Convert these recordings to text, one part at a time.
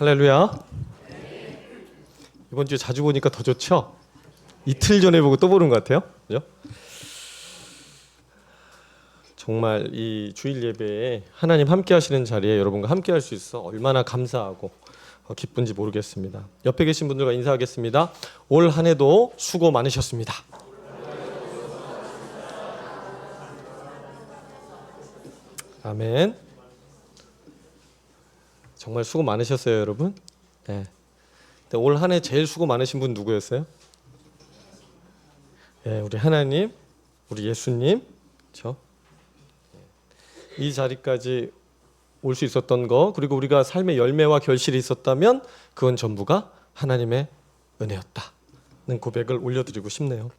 할렐루야. 이번 주에 자주 보니까 더 좋죠? 이틀 전에 보고 또 보는 것 같아요. 그죠? 정말 이 주일 예배에 하나님 함께 하시는 자리에 여러분과 함께 할 수 있어 얼마나 감사하고 기쁜지 모르겠습니다. 옆에 계신 분들과 인사하겠습니다. 올 한 해도 수고 많으셨습니다. 아멘. 정말 수고 많으셨어요, 여러분. 네. 올 한 해 제일 수고 많으신 분 누구였어요? 네, 우리 하나님, 우리 예수님, 그렇죠? 이 자리까지 올 수 있었던 거, 그리고 우리가 삶의 열매와 결실이 있었다면 그건 전부가 하나님의 은혜였다는 고백을 올려드리고 싶네요.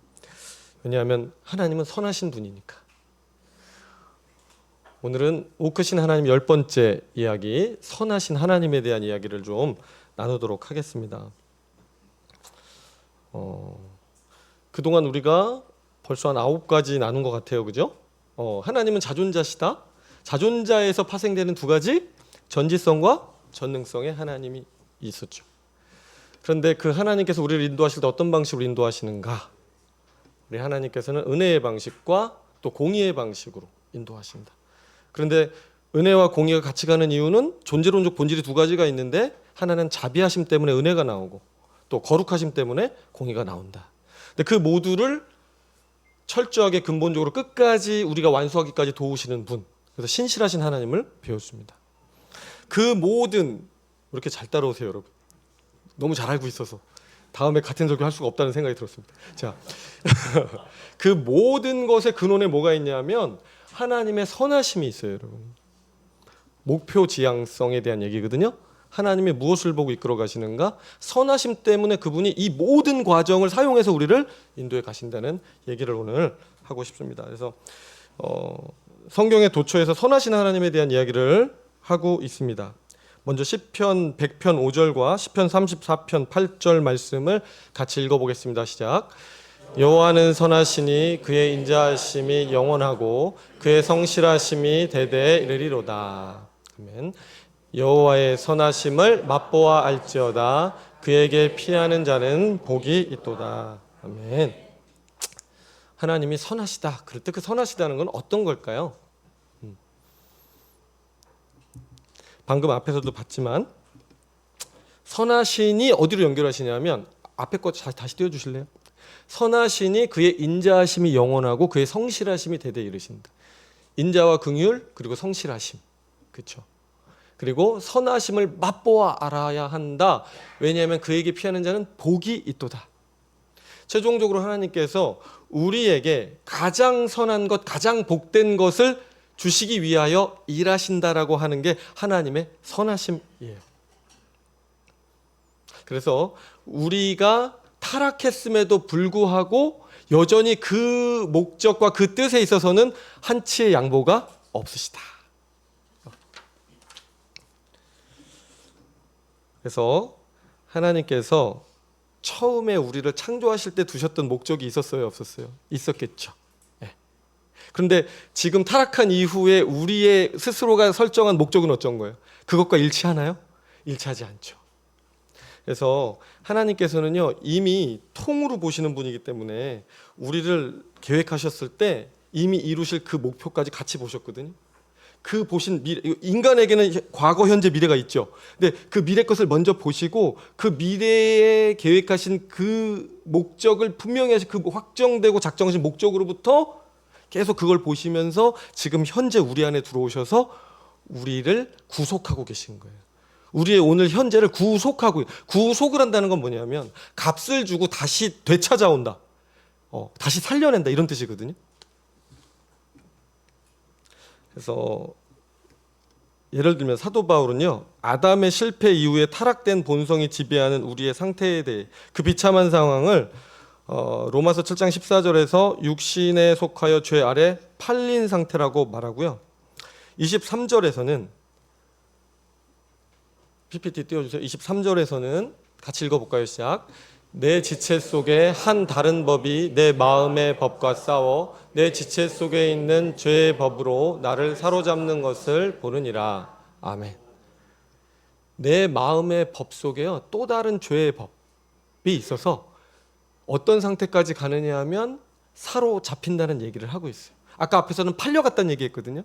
왜냐하면 하나님은 선하신 분이니까. 오늘은 오크신 하나님 10번째 이야기, 선하신 하나님에 대한 이야기를 좀 나누도록 하겠습니다. 그동안 우리가 벌써 한 9가지 나눈 것 같아요. 그죠? 하나님은 자존자시다. 자존자에서 파생되는 두 가지, 전지성과 전능성의 하나님이 있었죠. 그런데 그 하나님께서 우리를 인도하실 때 어떤 방식으로 인도하시는가? 우리 하나님께서는 은혜의 방식과 또 공의의 방식으로 인도하신다. 그런데 은혜와 공의가 같이 가는 이유는 존재론적 본질이 두 가지가 있는데, 하나는 자비하심 때문에 은혜가 나오고 또 거룩하심 때문에 공의가 나온다. 근데 그 모두를 철저하게 근본적으로 끝까지 우리가 완수하기까지 도우시는 분, 그래서 신실하신 하나님을 배웠습니다. 그 모든, 이렇게 잘 따라오세요 여러분. 너무 잘 알고 있어서 다음에 같은 설교 할 수가 없다는 생각이 들었습니다. 자, 그 모든 것의 근원에 뭐가 있냐면 하나님의 선하심이 있어요, 여러분. 목표 지향성에 대한 얘기거든요. 하나님이 무엇을 보고 이끌어 가시는가? 선하심 때문에 그분이 이 모든 과정을 사용해서 우리를 인도해 가신다는 얘기를 오늘 하고 싶습니다. 그래서 성경의 도처에서 선하신 하나님에 대한 이야기를 하고 있습니다. 먼저 시편 100편 5절과 시편 34편 8절 말씀을 같이 읽어보겠습니다. 시작. 여호와는 선하시니 그의 인자하심이 영원하고 그의 성실하심이 대대에 이르리로다. 아멘. 여호와의 선하심을 맛보아 알지어다. 그에게 피하는 자는 복이 있도다. 아멘. 하나님이 선하시다. 그럴 때 그 선하시다는 건 어떤 걸까요? 방금 앞에서도 봤지만 선하신이 어디로 연결하시냐면 앞에 거 다시 띄워주실래요? 선하신이 그의 인자하심이 영원하고 그의 성실하심이 대대에 이르신다. 인자와 긍휼 그리고 성실하심, 그렇죠? 그리고 선하심을 맛보아 알아야 한다. 왜냐하면 그에게 피하는 자는 복이 있도다. 최종적으로 하나님께서 우리에게 가장 선한 것, 가장 복된 것을 주시기 위하여 일하신다라고 하는 게 하나님의 선하심이에요. 그래서 우리가 타락했음에도 불구하고 여전히 그 목적과 그 뜻에 있어서는 한치의 양보가 없으시다. 그래서 하나님께서 처음에 우리를 창조하실 때 두셨던 목적이 있었어요, 없었어요? 있었겠죠. 네. 그런데 지금 타락한 이후에 우리의 스스로가 설정한 목적은 어떤 거예요? 그것과 일치하나요? 일치하지 않죠. 그래서 하나님께서는요, 이미 통으로 보시는 분이기 때문에 우리를 계획하셨을 때 이미 이루실 그 목표까지 같이 보셨거든요. 그 보신 미래, 인간에게는 과거, 현재, 미래가 있죠. 근데 그 미래 것을 먼저 보시고 그 미래에 계획하신 그 목적을 분명히 하신 그 확정되고 작정하신 목적으로부터 계속 그걸 보시면서 지금 현재 우리 안에 들어오셔서 우리를 구속하고 계신 거예요. 우리의 오늘 현재를 구속을 한다는 건 뭐냐면 값을 주고 다시 되찾아온다. 다시 살려낸다, 이런 뜻이거든요. 그래서 예를 들면 사도 바울은요, 아담의 실패 이후에 타락된 본성이 지배하는 우리의 상태에 대해 그 비참한 상황을 로마서 7장 14절에서 육신에 속하여 죄 아래 팔린 상태라고 말하고요. 23절에서는 PPT 띄워주세요. 23절에서는 같이 읽어볼까요? 시작. 내 지체 속에 한 다른 법이 내 마음의 법과 싸워 내 지체 속에 있는 죄의 법으로 나를 사로잡는 것을 보느니라. 아멘. 내 마음의 법 속에요, 또 다른 죄의 법이 있어서 어떤 상태까지 가느냐 하면 사로잡힌다는 얘기를 하고 있어요. 아까 앞에서는 팔려갔다는 얘기했거든요.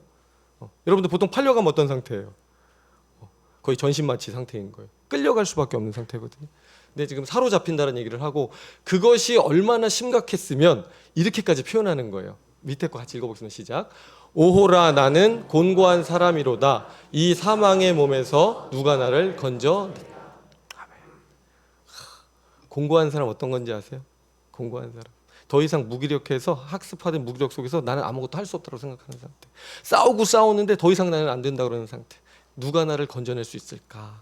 여러분들 보통 팔려가면 어떤 상태예요? 거의 전신마취 상태인 거예요. 끌려갈 수밖에 없는 상태거든요. 근데 지금 사로잡힌다는 얘기를 하고, 그것이 얼마나 심각했으면 이렇게까지 표현하는 거예요. 밑에 거 같이 읽어보겠습니다. 시작. 오호라, 나는 곤고한 사람이로다. 이 사망의 몸에서 누가 나를 건져. 공고한 사람 어떤 건지 아세요? 공고한 사람, 더 이상 무기력해서 학습하던 무기력 속에서 나는 아무것도 할 수 없다고 생각하는 상태. 싸우고 싸우는데 더 이상 나는 안 된다 그러는 상태. 누가 나를 건져낼 수 있을까?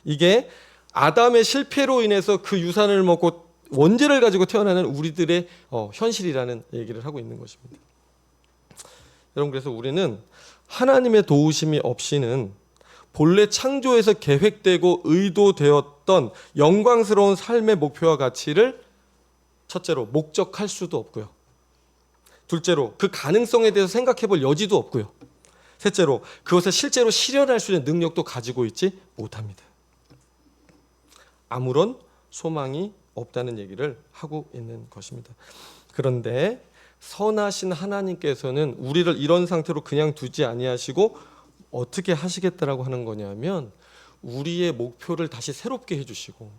이게 아담의 실패로 인해서 그 유산을 먹고 원죄를 가지고 태어나는 우리들의 현실이라는 얘기를 하고 있는 것입니다. 여러분, 그래서 우리는 하나님의 도우심이 없이는 본래 창조에서 계획되고 의도되었던 영광스러운 삶의 목표와 가치를 첫째로 목적할 수도 없고요. 둘째로 그 가능성에 대해서 생각해 볼 여지도 없고요. 셋째로 그것을 실제로 실현할 수 있는 능력도 가지고 있지 못합니다. 아무런 소망이 없다는 얘기를 하고 있는 것입니다. 그런데 선하신 하나님께서는 우리를 이런 상태로 그냥 두지 아니하시고 어떻게 하시겠다라고 하는 거냐면, 우리의 목표를 다시 새롭게 해주시고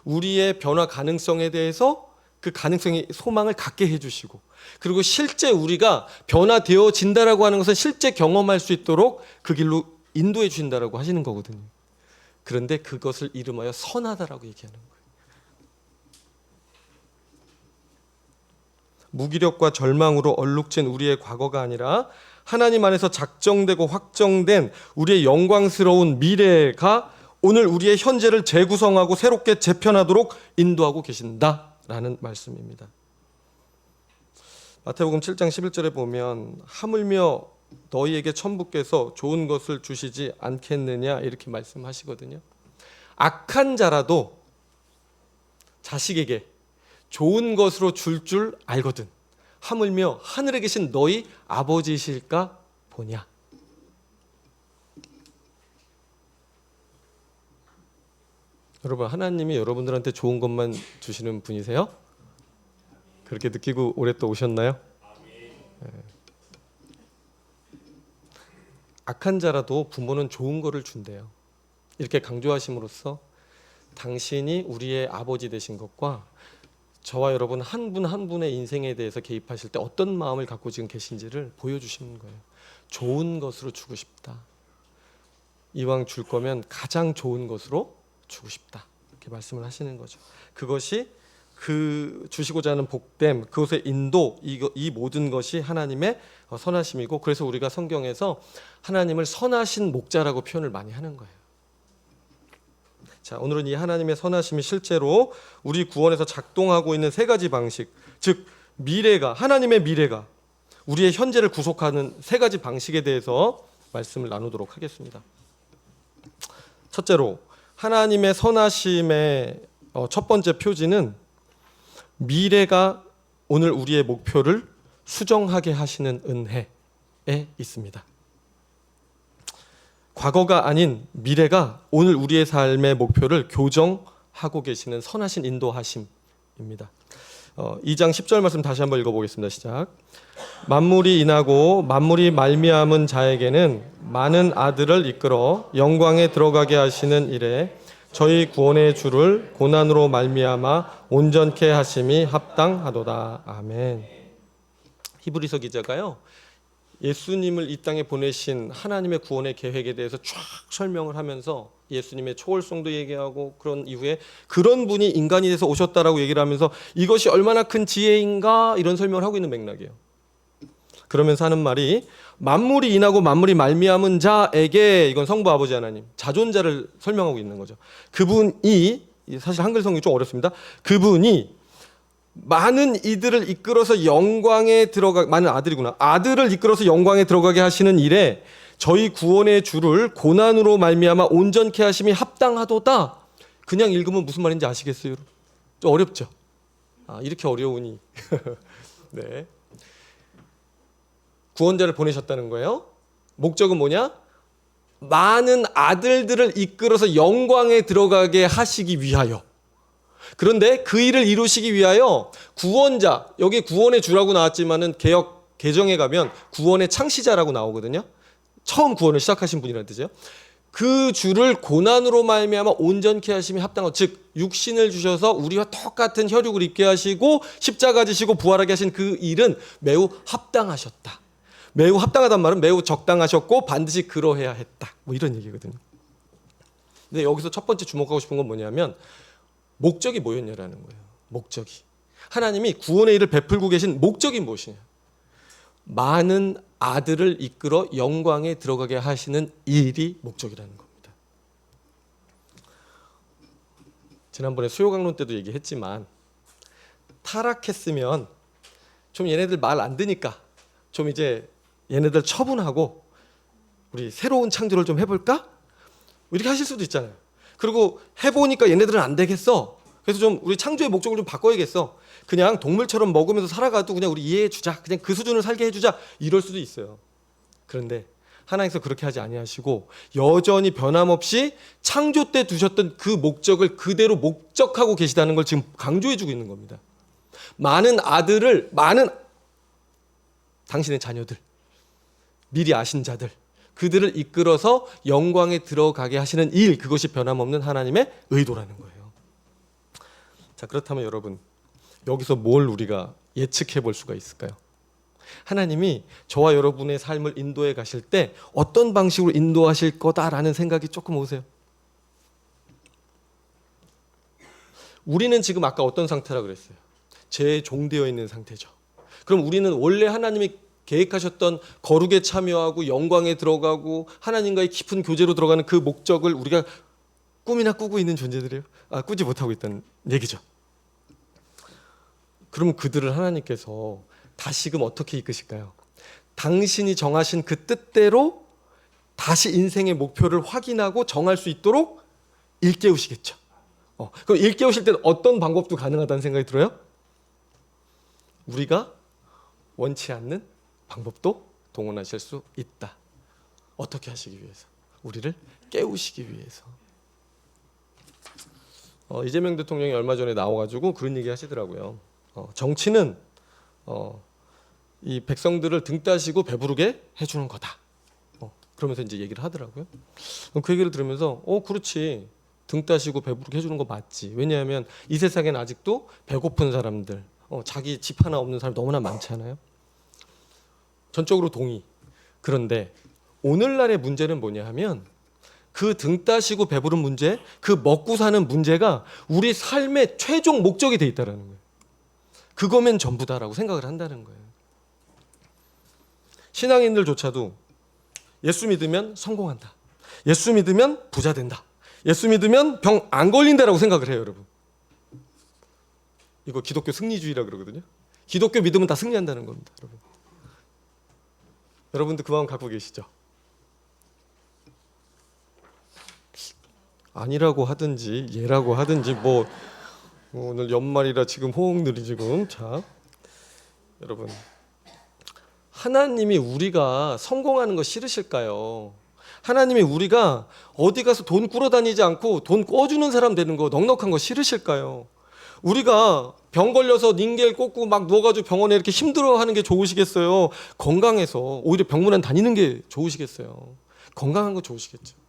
우리의 변화 가능성에 대해서 그 가능성의 소망을 갖게 해주시고, 그리고 실제 우리가 변화되어진다라고 하는 것은 실제 경험할 수 있도록 그 길로 인도해 주신다라고 하시는 거거든요. 그런데 그것을 이름하여 선하다라고 얘기하는 거예요. 무기력과 절망으로 얼룩진 우리의 과거가 아니라 하나님 안에서 작정되고 확정된 우리의 영광스러운 미래가 오늘 우리의 현재를 재구성하고 새롭게 재편하도록 인도하고 계신다라는 말씀입니다. 마태복음 7장 11절에 보면 하물며 너희에게 천부께서 좋은 것을 주시지 않겠느냐 이렇게 말씀하시거든요. 악한 자라도 자식에게 좋은 것으로 줄 알거든. 하물며 하늘에 계신 너희 아버지실까 보냐. 여러분, 하나님이 여러분들한테 좋은 것만 주시는 분이세요? 그렇게 느끼고 올해 또 오셨나요? 네. 악한 자라도 부모는 좋은 거를 준대요. 이렇게 강조하심으로써 당신이 우리의 아버지 되신 것과 저와 여러분 한 분 한 분의 인생에 대해서 개입하실 때 어떤 마음을 갖고 지금 계신지를 보여주시는 거예요. 좋은 것으로 주고 싶다. 이왕 줄 거면 가장 좋은 것으로 주고 싶다. 이렇게 말씀을 하시는 거죠. 그것이 그 주시고자 하는 복됨, 그것의 인도, 이 모든 것이 하나님의 선하심이고, 그래서 우리가 성경에서 하나님을 선하신 목자라고 표현을 많이 하는 거예요. 자, 오늘은 이 하나님의 선하심이 실제로 우리 구원에서 작동하고 있는 세 가지 방식, 즉 미래가, 하나님의 미래가 우리의 현재를 구속하는 세 가지 방식에 대해서 말씀을 나누도록 하겠습니다. 첫째로 하나님의 선하심의 첫 번째 표지는 미래가 오늘 우리의 목표를 수정하게 하시는 은혜에 있습니다. 과거가 아닌 미래가 오늘 우리의 삶의 목표를 교정하고 계시는 선하신 인도하심입니다. 2장 10절 말씀 다시 한번 읽어보겠습니다. 시작. 만물이 인하고 만물이 말미암은 자에게는 많은 아들을 이끌어 영광에 들어가게 하시는 이래 저희 구원의 주를 고난으로 말미암아 온전케 하심이 합당하도다. 아멘. 히브리서 기자가요, 예수님을 이 땅에 보내신 하나님의 구원의 계획에 대해서 쫙 설명을 하면서 예수님의 초월성도 얘기하고, 그런 이후에 그런 분이 인간이 돼서 오셨다라고 얘기를 하면서 이것이 얼마나 큰 지혜인가 이런 설명을 하고 있는 맥락이에요. 그러면서 하는 말이 만물이 인하고 만물이 말미암은 자에게, 이건 성부 아버지 하나님 자존자를 설명하고 있는 거죠. 그분이, 사실 한글 성경이 좀 어렵습니다. 그분이 많은 이들을 이끌어서 영광에 들어가, 많은 아들이구나. 아들을 이끌어서 영광에 들어가게 하시는 일에 저희 구원의 주를 고난으로 말미암아 온전케 하심이 합당하도다. 그냥 읽으면 무슨 말인지 아시겠어요? 좀 어렵죠? 이렇게 어려우니. 네. 구원자를 보내셨다는 거예요. 목적은 뭐냐? 많은 아들들을 이끌어서 영광에 들어가게 하시기 위하여. 그런데 그 일을 이루시기 위하여 구원자, 여기 구원의 주라고 나왔지만은 개정에 가면 구원의 창시자라고 나오거든요. 처음 구원을 시작하신 분이라는 뜻이에요. 그 주를 고난으로 말미암아 온전케 하심이 합당하고, 즉 육신을 주셔서 우리와 똑같은 혈육을 입게 하시고 십자가 지시고 부활하게 하신 그 일은 매우 합당하셨다. 매우 합당하단 말은 매우 적당하셨고 반드시 그러해야 했다. 뭐 이런 얘기거든요. 근데 여기서 첫 번째 주목하고 싶은 건 뭐냐면 목적이 뭐였냐라는 거예요. 목적이. 하나님이 구원의 일을 베풀고 계신 목적이 무엇이냐. 많은 아들을 이끌어 영광에 들어가게 하시는 일이 목적이라는 겁니다. 지난번에 수요 강론 때도 얘기했지만 타락했으면 좀 얘네들 말 안 듣니까 좀 이제 얘네들 처분하고 우리 새로운 창조를 좀 해볼까? 이렇게 하실 수도 있잖아요. 그리고 해보니까 얘네들은 안 되겠어. 그래서 좀 우리 창조의 목적을 좀 바꿔야겠어. 그냥 동물처럼 먹으면서 살아가도 그냥 우리 이해해주자. 그냥 그 수준을 살게 해주자. 이럴 수도 있어요. 그런데 하나님께서 그렇게 하지 아니하시고 여전히 변함없이 창조 때 두셨던 그 목적을 그대로 목적하고 계시다는 걸 지금 강조해주고 있는 겁니다. 많은 당신의 자녀들, 미리 아신 자들, 그들을 이끌어서 영광에 들어가게 하시는 일, 그것이 변함없는 하나님의 의도라는 거예요. 자, 그렇다면 여러분, 여기서 뭘 우리가 예측해 볼 수가 있을까요? 하나님이 저와 여러분의 삶을 인도해 가실 때 어떤 방식으로 인도하실 거다라는 생각이 조금 오세요? 우리는 지금 아까 어떤 상태라 그랬어요? 죄에 종되어 있는 상태죠. 그럼 우리는 원래 하나님이 계획하셨던 거룩에 참여하고 영광에 들어가고 하나님과의 깊은 교제로 들어가는 그 목적을 우리가 꿈이나 꾸고 있는 존재들이에요. 꾸지 못하고 있다는 얘기죠. 그러면 그들을 하나님께서 다시금 어떻게 이끄실까요? 당신이 정하신 그 뜻대로 다시 인생의 목표를 확인하고 정할 수 있도록 일깨우시겠죠. 그럼 일깨우실 때는 어떤 방법도 가능하다는 생각이 들어요? 우리가 원치 않는 방법도 동원하실 수 있다. 어떻게 하시기 위해서? 우리를 깨우시기 위해서. 이재명 대통령이 얼마 전에 나와가지고 그런 얘기 하시더라고요. 정치는 이 백성들을 등 따시고 배부르게 해주는 거다. 그러면서 이제 얘기를 하더라고요. 그 얘기를 들으면서 그렇지. 등 따시고 배부르게 해주는 거 맞지. 왜냐하면 이 세상엔 아직도 배고픈 사람들, 자기 집 하나 없는 사람 너무나 많잖아요. 전적으로 동의. 그런데 오늘날의 문제는 뭐냐 하면 그 등 따시고 배부른 문제, 그 먹고 사는 문제가 우리 삶의 최종 목적이 돼 있다는 거예요. 그거면 전부다라고 생각을 한다는 거예요. 신앙인들조차도 예수 믿으면 성공한다. 예수 믿으면 부자 된다. 예수 믿으면 병 안 걸린다라고 생각을 해요, 여러분. 이거 기독교 승리주의라 그러거든요. 기독교 믿으면 다 승리한다는 겁니다, 여러분. 여러분도 그 마음 갖고 계시죠? 아니라고 하든지 예라고 하든지 뭐 오늘 연말이라 지금 호응들이 지금. 자, 여러분, 하나님이 우리가 성공하는 거 싫으실까요? 하나님이 우리가 어디 가서 돈 꾸러다니지 않고 돈 꿔주는 사람 되는 거, 넉넉한 거 싫으실까요? 우리가 병 걸려서 닌겔 꽂고 막 누워가지고 병원에 이렇게 힘들어하는 게 좋으시겠어요? 건강해서 오히려 병문안 다니는 게 좋으시겠어요? 건강한 거 좋으시겠죠?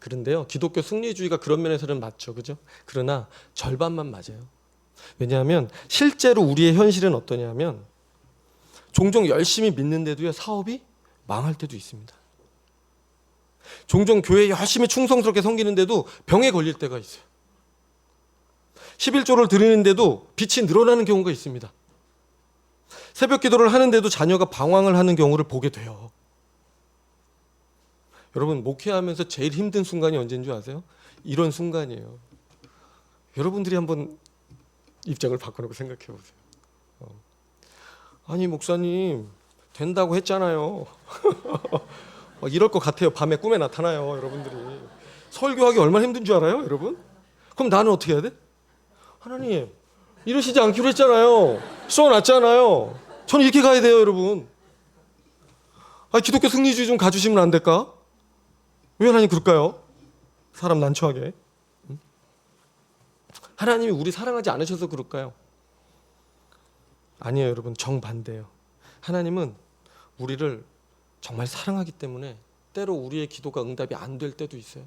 그런데요, 기독교 승리주의가 그런 면에서는 맞죠, 그죠? 그러나 절반만 맞아요. 왜냐하면 실제로 우리의 현실은 어떠냐면 종종 열심히 믿는데도요, 사업이 망할 때도 있습니다. 종종 교회에 열심히 충성스럽게 섬기는데도 병에 걸릴 때가 있어요. 11조를 드리는데도 빚이 늘어나는 경우가 있습니다. 새벽 기도를 하는데도 자녀가 방황을 하는 경우를 보게 돼요. 여러분, 목회하면서 제일 힘든 순간이 언제인 줄 아세요? 이런 순간이에요. 여러분들이 한번 입장을 바꿔놓고 생각해 보세요. 아니, 목사님 된다고 했잖아요. 이럴 것 같아요. 밤에 꿈에 나타나요, 여러분들이. 설교하기 얼마나 힘든 줄 알아요, 여러분? 그럼 나는 어떻게 해야 돼? 하나님, 이러시지 않기로 했잖아요. 써놨잖아요. 저는 이렇게 가야 돼요, 여러분. 기독교 승리주의 좀 가주시면 안 될까? 왜 하나님 그럴까요? 사람 난처하게. 하나님이 우리 사랑하지 않으셔서 그럴까요? 아니에요, 여러분. 정반대예요. 하나님은 우리를 정말 사랑하기 때문에 때로 우리의 기도가 응답이 안 될 때도 있어요.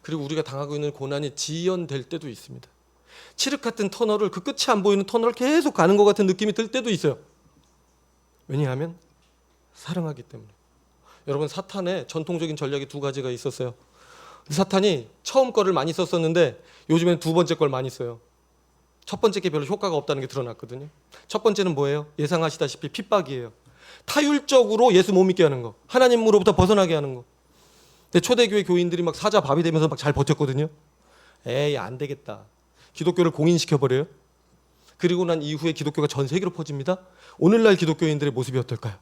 그리고 우리가 당하고 있는 고난이 지연될 때도 있습니다. 칠흑 같은 터널을, 그 끝이 안 보이는 터널을 계속 가는 것 같은 느낌이 들 때도 있어요. 왜냐하면 사랑하기 때문에. 여러분, 사탄의 전통적인 전략이 두 가지가 있었어요. 사탄이 처음 거를 많이 썼었는데 요즘엔 두 번째 걸 많이 써요. 첫 번째 게 별로 효과가 없다는 게 드러났거든요. 첫 번째는 뭐예요? 예상하시다시피 핍박이에요. 타율적으로 예수 못 믿게 하는 거, 하나님으로부터 벗어나게 하는 거. 근데 초대교회 교인들이 막 사자 밥이 되면서 막 잘 버텼거든요. 에이, 안 되겠다. 기독교를 공인시켜버려요. 그리고 난 이후에 기독교가 전 세계로 퍼집니다. 오늘날 기독교인들의 모습이 어떨까요?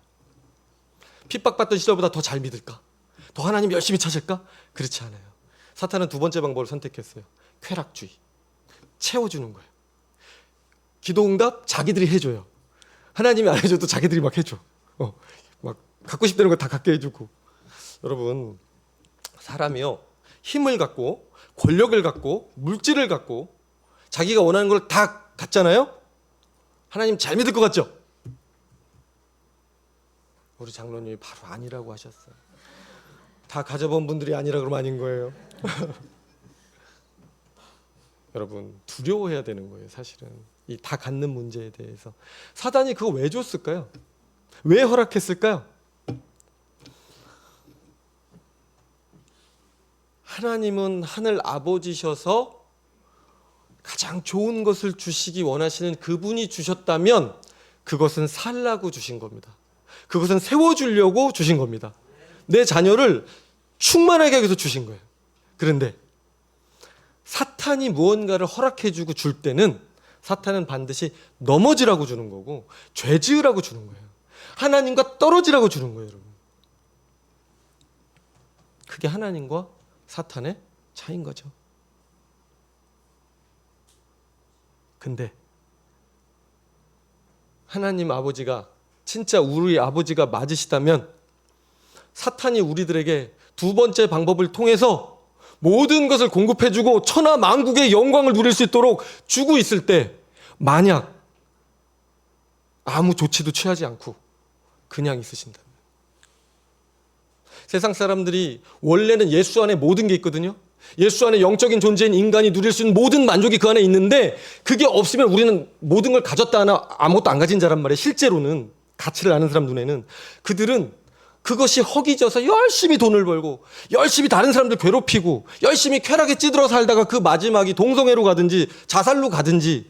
핍박받던 시절보다 더 잘 믿을까? 더 하나님 열심히 찾을까? 그렇지 않아요. 사탄은 두 번째 방법을 선택했어요. 쾌락주의. 채워주는 거예요. 기도응답 자기들이 해줘요. 하나님이 안 해줘도 자기들이 막 해줘. 막 갖고 싶다는 거 다 갖게 해주고. 여러분, 사람이요, 힘을 갖고 권력을 갖고 물질을 갖고 자기가 원하는 걸 다 갖잖아요. 하나님 잘 믿을 것 같죠? 우리 장로님이 바로 아니라고 하셨어요. 다 가져본 분들이 아니라 그러면 아닌 거예요. 여러분, 두려워해야 되는 거예요. 사실은 이 다 갖는 문제에 대해서. 사단이 그거 왜 줬을까요? 왜 허락했을까요? 하나님은 하늘 아버지셔서 가장 좋은 것을 주시기 원하시는 그분이 주셨다면 그것은 살라고 주신 겁니다. 그것은 세워주려고 주신 겁니다. 내 자녀를 충만하게 하기 위해서 주신 거예요. 그런데 사탄이 무언가를 허락해주고 줄 때는 사탄은 반드시 넘어지라고 주는 거고 죄 지으라고 주는 거예요. 하나님과 떨어지라고 주는 거예요, 여러분. 그게 하나님과 사탄의 차이인 거죠. 근데 하나님 아버지가 진짜 우리 아버지가 맞으시다면 사탄이 우리들에게 두 번째 방법을 통해서 모든 것을 공급해주고 천하 만국의 영광을 누릴 수 있도록 주고 있을 때 만약 아무 조치도 취하지 않고 그냥 있으신다면, 세상 사람들이 원래는 예수 안에 모든 게 있거든요. 예수 안에 영적인 존재인 인간이 누릴 수 있는 모든 만족이 그 안에 있는데 그게 없으면 우리는 모든 걸 가졌다 하나 아무것도 안 가진 자란 말이에요. 실제로는 가치를 아는 사람 눈에는 그들은 그것이 허기져서 열심히 돈을 벌고 열심히 다른 사람들 괴롭히고 열심히 쾌락에 찌들어 살다가 그 마지막이 동성애로 가든지 자살로 가든지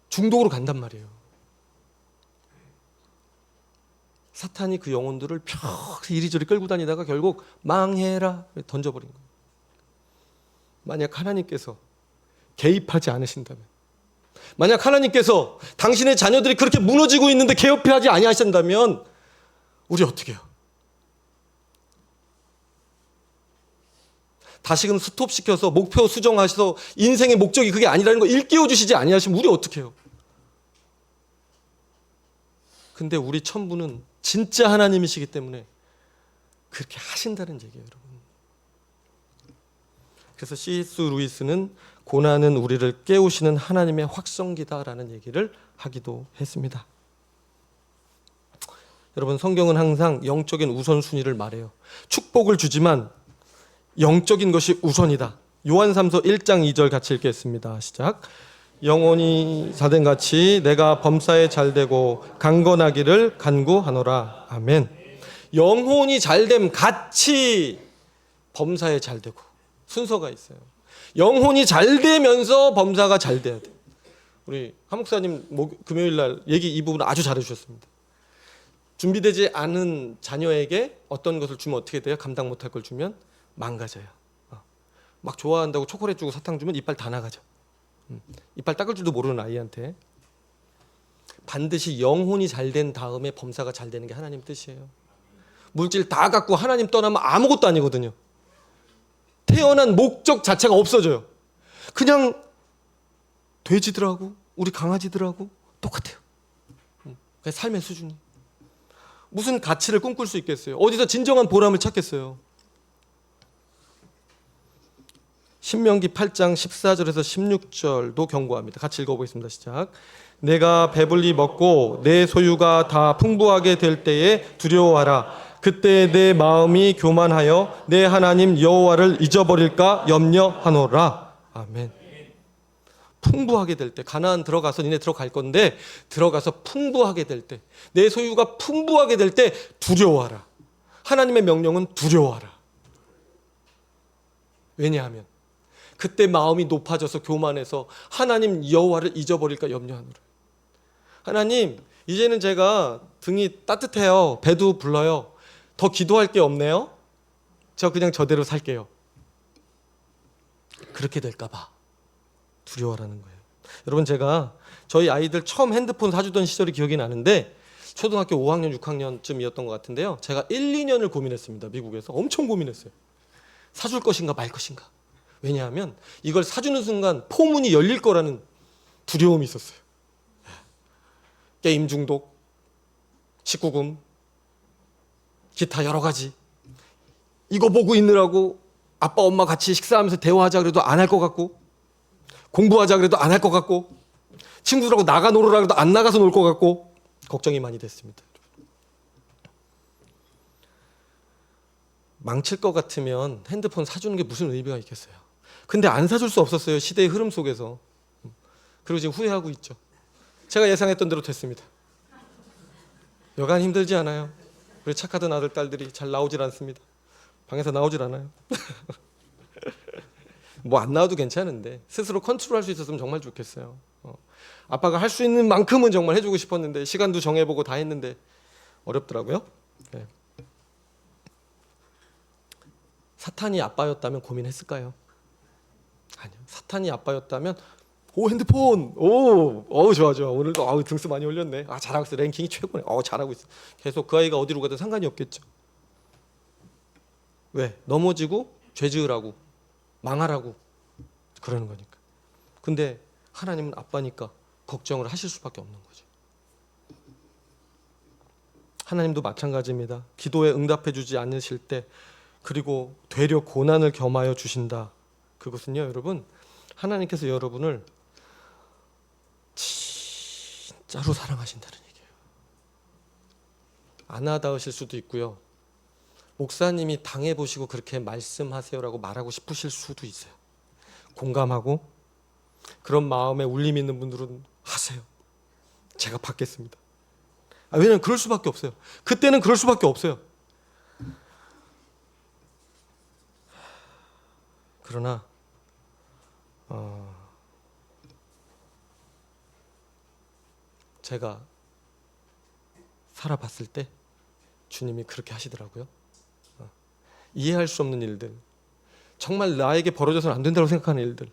중독으로 간단 말이에요. 사탄이 그 영혼들을 평생 이리저리 끌고 다니다가 결국 망해라 던져버린 거예요. 만약 하나님께서 개입하지 않으신다면, 만약 하나님께서 당신의 자녀들이 그렇게 무너지고 있는데 개입하지 아니하신다면 우리 어떻게 해요? 다시금 스톱시켜서 목표 수정하셔서 인생의 목적이 그게 아니라는 거 일깨워 주시지 아니하시면 우리 어떻게 해요? 근데 우리 천부는 진짜 하나님이시기 때문에 그렇게 하신다는 얘기예요, 여러분. 그래서 C.S. 루이스는 고난은 우리를 깨우시는 하나님의 확성기다라는 얘기를 하기도 했습니다. 여러분, 성경은 항상 영적인 우선순위를 말해요. 축복을 주지만 영적인 것이 우선이다. 요한삼서 1장 2절 같이 읽겠습니다. 시작. 영혼이 자된 같이 내가 범사에 잘되고 강건하기를 간구하노라. 아멘. 영혼이 잘됨 같이 범사에 잘되고 순서가 있어요. 영혼이 잘되면서 범사가 잘돼야 돼. 우리 한 목사님 금요일 날 얘기 이 부분 아주 잘해주셨습니다. 준비되지 않은 자녀에게 어떤 것을 주면 어떻게 돼요? 감당 못할 걸 주면 망가져요. 막 좋아한다고 초콜릿 주고 사탕 주면 이빨 다 나가죠. 이빨 닦을 줄도 모르는 아이한테. 반드시 영혼이 잘된 다음에 범사가 잘 되는 게 하나님 뜻이에요. 물질 다 갖고 하나님 떠나면 아무것도 아니거든요. 태어난 목적 자체가 없어져요. 그냥 돼지들하고 우리 강아지들하고 똑같아요. 그냥 삶의 수준이. 무슨 가치를 꿈꿀 수 있겠어요? 어디서 진정한 보람을 찾겠어요? 신명기 8장 14절에서 16절도 경고합니다. 같이 읽어보겠습니다. 시작. 내가 배불리 먹고 내 소유가 다 풍부하게 될 때에 두려워하라. 그때 내 마음이 교만하여 내 하나님 여호와를 잊어버릴까 염려하노라. 아멘. 풍부하게 될 때, 가나안 들어가서 니네 들어갈 건데 들어가서 풍부하게 될 때, 내 소유가 풍부하게 될 때 두려워하라. 하나님의 명령은 두려워하라. 왜냐하면 그때 마음이 높아져서 교만해서 하나님 여호와를 잊어버릴까 염려하노라. 하나님, 이제는 제가 등이 따뜻해요. 배도 불러요. 더 기도할 게 없네요. 저 그냥 저대로 살게요. 그렇게 될까 봐 두려워라는 거예요. 여러분, 제가 저희 아이들 처음 핸드폰 사주던 시절이 기억이 나는데 초등학교 5학년, 6학년쯤이었던 것 같은데요. 제가 1, 2년을 고민했습니다. 미국에서 엄청 고민했어요. 사줄 것인가 말 것인가. 왜냐하면 이걸 사주는 순간 포문이 열릴 거라는 두려움이 있었어요. 게임 중독, 19금, 기타 여러 가지. 이거 보고 있느라고 아빠 엄마 같이 식사하면서 대화하자 그래도 안 할 것 같고, 공부하자 그래도 안 할 것 같고, 친구들하고 나가 놀으라 그래도 안 나가서 놀 것 같고, 걱정이 많이 됐습니다. 망칠 것 같으면 핸드폰 사주는 게 무슨 의미가 있겠어요. 근데 안 사줄 수 없었어요. 시대의 흐름 속에서. 그리고 지금 후회하고 있죠. 제가 예상했던 대로 됐습니다. 여간 힘들지 않아요. 우리 착하던 아들, 딸들이 잘 나오질 않습니다. 방에서 나오질 않아요. 뭐 안 나와도 괜찮은데 스스로 컨트롤할 수 있었으면 정말 좋겠어요. 아빠가 할 수 있는 만큼은 정말 해주고 싶었는데, 시간도 정해보고 다 했는데 어렵더라고요. 네. 사탄이 아빠였다면 고민했을까요? 아니요. 사탄이 아빠였다면 핸드폰, 좋아 오늘도 등수 많이 올렸네. 잘하고 있어. 랭킹이 최고네. 잘하고 있어. 계속 그 아이가 어디로 가든 상관이 없겠죠. 왜? 넘어지고 죄 지으라고, 망하라고 그러는 거니까. 근데 하나님은 아빠니까 걱정을 하실 수밖에 없는 거죠. 하나님도 마찬가지입니다. 기도에 응답해 주지 않으실 때, 그리고 되려 고난을 겸하여 주신다. 그것은요, 여러분, 하나님께서 여러분을 진짜로 사랑하신다는 얘기예요. 안 와닿으실 수도 있고요. 목사님이 당해보시고 그렇게 말씀하세요라고 말하고 싶으실 수도 있어요. 공감하고 그런 마음에 울림 있는 분들은 하세요. 제가 받겠습니다. 왜냐하면 그럴 수밖에 없어요. 그때는 그럴 수밖에 없어요. 그러나 제가 살아봤을 때 주님이 그렇게 하시더라고요. 이해할 수 없는 일들, 정말 나에게 벌어져서는 안 된다고 생각하는 일들,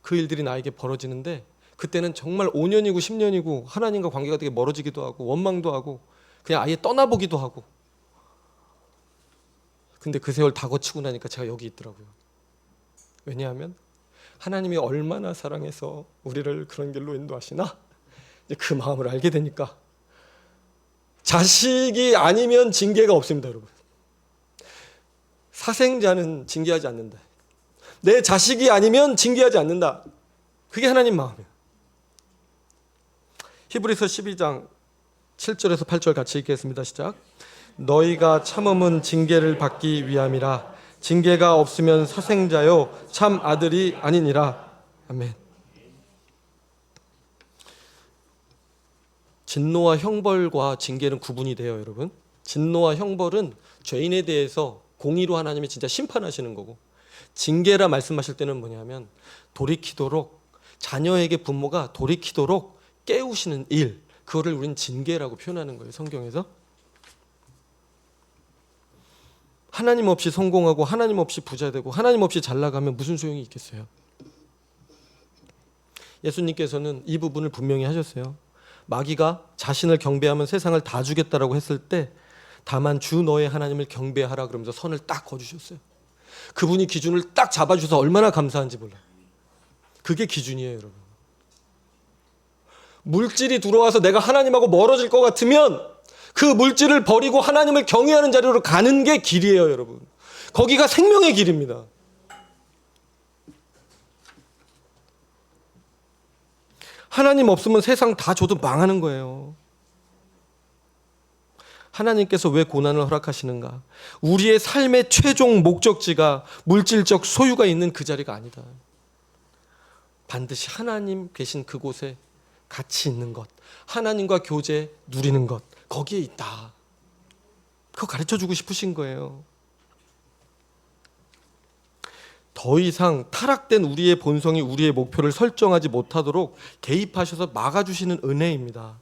그 일들이 나에게 벌어지는데 그때는 정말 5년이고 10년이고 하나님과 관계가 되게 멀어지기도 하고 원망도 하고 그냥 아예 떠나보기도 하고. 근데 그 세월 다 거치고 나니까 제가 여기 있더라고요. 왜냐하면 하나님이 얼마나 사랑해서 우리를 그런 길로 인도하시나 이제 그 마음을 알게 되니까. 자식이 아니면 징계가 없습니다, 여러분. 사생자는 징계하지 않는다. 내 자식이 아니면 징계하지 않는다. 그게 하나님 마음이에요. 히브리서 12장 7절에서 8절 같이 읽겠습니다. 시작. 너희가 참음은 징계를 받기 위함이라. 징계가 없으면 사생자요 참 아들이 아니니라. 아멘. 진노와 형벌과 징계는 구분이 돼요, 여러분. 진노와 형벌은 죄인에 대해서 공의로 하나님이 진짜 심판하시는 거고, 징계라 말씀하실 때는 뭐냐면 돌이키도록, 자녀에게 부모가 돌이키도록 깨우시는 일, 그거를 우린 징계라고 표현하는 거예요, 성경에서. 하나님 없이 성공하고 하나님 없이 부자 되고 하나님 없이 잘 나가면 무슨 소용이 있겠어요? 예수님께서는 이 부분을 분명히 하셨어요. 마귀가 자신을 경배하면 세상을 다 주겠다라고 했을 때 다만 주 너의 하나님을 경배하라 그러면서 선을 딱 거주셨어요. 그분이 기준을 딱 잡아주셔서 얼마나 감사한지 몰라요. 그게 기준이에요, 여러분. 물질이 들어와서 내가 하나님하고 멀어질 것 같으면 그 물질을 버리고 하나님을 경외하는 자리로 가는 게 길이에요, 여러분. 거기가 생명의 길입니다. 하나님 없으면 세상 다 줘도 망하는 거예요. 하나님께서 왜 고난을 허락하시는가? 우리의 삶의 최종 목적지가 물질적 소유가 있는 그 자리가 아니다. 반드시 하나님 계신 그곳에 가치 있는 것, 하나님과 교제 누리는 것, 거기에 있다. 그거 가르쳐주고 싶으신 거예요. 더 이상 타락된 우리의 본성이 우리의 목표를 설정하지 못하도록 개입하셔서 막아주시는 은혜입니다.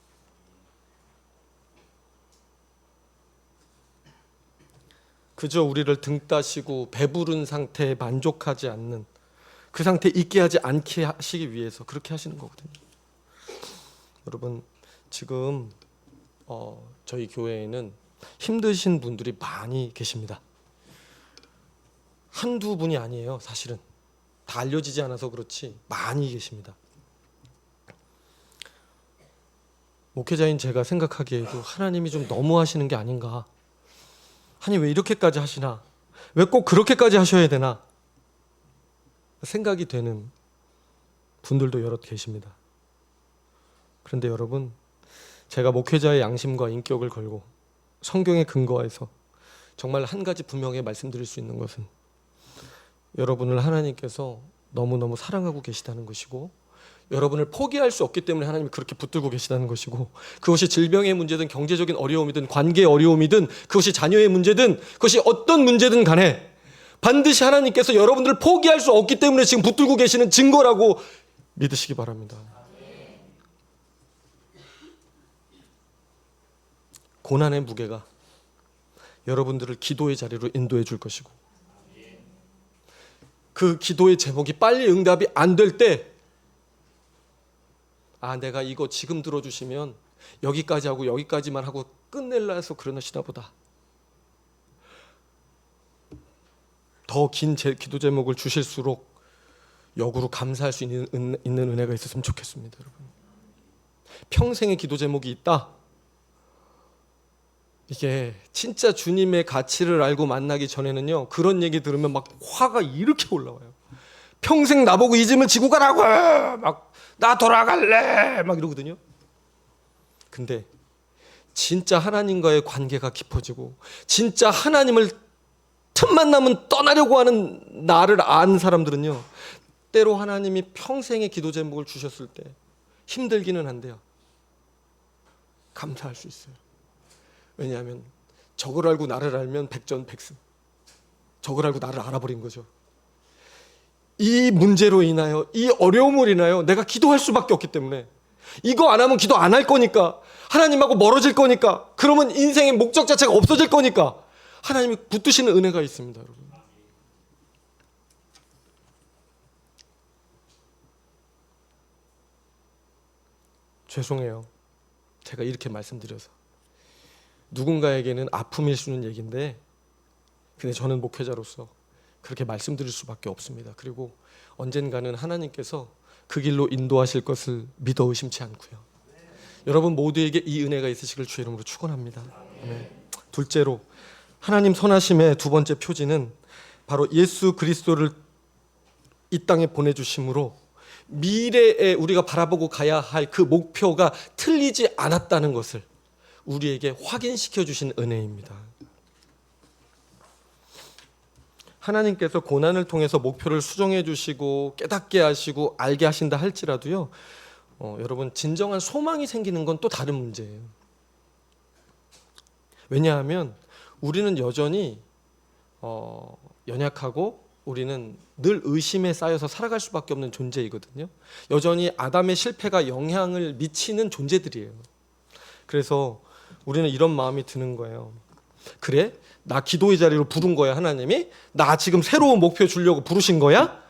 그저 우리를 등 따시고 배부른 상태에 만족하지 않는 그 상태에 있게 하지 않게 하시기 위해서 그렇게 하시는 거거든요. 여러분, 지금 저희 교회에는 힘드신 분들이 많이 계십니다. 한두 분이 아니에요. 사실은 다 알려지지 않아서 그렇지 많이 계십니다. 목회자인 제가 생각하기에도 하나님이 좀 너무 하시는 게 아닌가. 아니 왜 이렇게까지 하시나? 왜 꼭 그렇게까지 하셔야 되나? 생각이 되는 분들도 여럿 계십니다. 그런데 여러분, 제가 목회자의 양심과 인격을 걸고 성경에 근거해서 정말 한 가지 분명히 말씀드릴 수 있는 것은 여러분을 하나님께서 너무너무 사랑하고 계시다는 것이고, 여러분을 포기할 수 없기 때문에 하나님이 그렇게 붙들고 계시다는 것이고, 그것이 질병의 문제든 경제적인 어려움이든 관계의 어려움이든 그것이 자녀의 문제든 그것이 어떤 문제든 간에 반드시 하나님께서 여러분들을 포기할 수 없기 때문에 지금 붙들고 계시는 증거라고 믿으시기 바랍니다. 고난의 무게가 여러분들을 기도의 자리로 인도해 줄 것이고, 그 기도의 제목이 빨리 응답이 안 될 때, 내가 이거 지금 들어주시면 여기까지 하고 여기까지만 하고 끝낼라 해서 그러시나 보다. 더 긴 기도 제목을 주실수록 역으로 감사할 수 있는 은혜가 있었으면 좋겠습니다, 여러분. 평생의 기도 제목이 있다. 이게 진짜 주님의 가치를 알고 만나기 전에는요, 그런 얘기 들으면 막 화가 이렇게 올라와요. 평생 나보고 이 짐을 지고 가라고, 막 나 돌아갈래, 막 이러거든요. 근데 진짜 하나님과의 관계가 깊어지고 진짜 하나님을 틈만 나면 떠나려고 하는 나를 아는 사람들은요, 때로 하나님이 평생의 기도 제목을 주셨을 때 힘들기는 한데요, 감사할 수 있어요. 왜냐하면 저걸 알고 나를 알면 백전백승. 저걸 알고 나를 알아버린 거죠. 이 문제로 인하여, 이 어려움을 인하여 내가 기도할 수밖에 없기 때문에, 이거 안 하면 기도 안 할 거니까, 하나님하고 멀어질 거니까, 그러면 인생의 목적 자체가 없어질 거니까 하나님이 붙드시는 은혜가 있습니다, 여러분. 죄송해요, 제가 이렇게 말씀드려서. 누군가에게는 아픔일 수는 얘기인데, 근데 저는 목회자로서 그렇게 말씀드릴 수밖에 없습니다. 그리고 언젠가는 하나님께서 그 길로 인도하실 것을 믿어 의심치 않고요. 여러분 모두에게 이 은혜가 있으시길 주의 이름으로 축원합니다. 네. 둘째로, 하나님 선하심의 두 번째 표지는 바로 예수 그리스도를 이 땅에 보내주심으로 미래에 우리가 바라보고 가야 할 그 목표가 틀리지 않았다는 것을 우리에게 확인시켜 주신 은혜입니다. 하나님께서 고난을 통해서 목표를 수정해 주시고 깨닫게 하시고 알게 하신다 할지라도요, 여러분 진정한 소망이 생기는 건 또 다른 문제예요. 왜냐하면 우리는 여전히 연약하고 우리는 늘 의심에 쌓여서 살아갈 수밖에 없는 존재이거든요. 여전히 아담의 실패가 영향을 미치는 존재들이에요. 그래서 우리는 이런 마음이 드는 거예요. 그래? 나 기도의 자리로 부른 거야, 하나님이? 나 지금 새로운 목표 주려고 부르신 거야?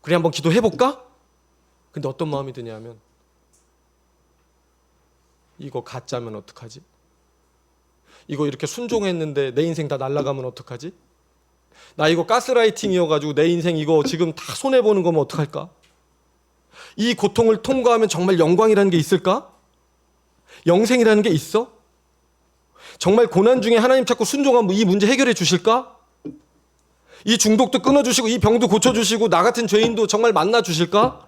그래, 한번 기도해볼까? 근데 어떤 마음이 드냐면, 이거 가짜면 어떡하지? 이거 이렇게 순종했는데 내 인생 다 날아가면 어떡하지? 나 이거 가스라이팅이어가지고 내 인생 이거 지금 다 손해보는 거면 어떡할까? 이 고통을 통과하면 정말 영광이라는 게 있을까? 영생이라는 게 있어? 정말 고난 중에 하나님 찾고 순종하면 이 문제 해결해 주실까? 이 중독도 끊어주시고 이 병도 고쳐주시고 나 같은 죄인도 정말 만나 주실까?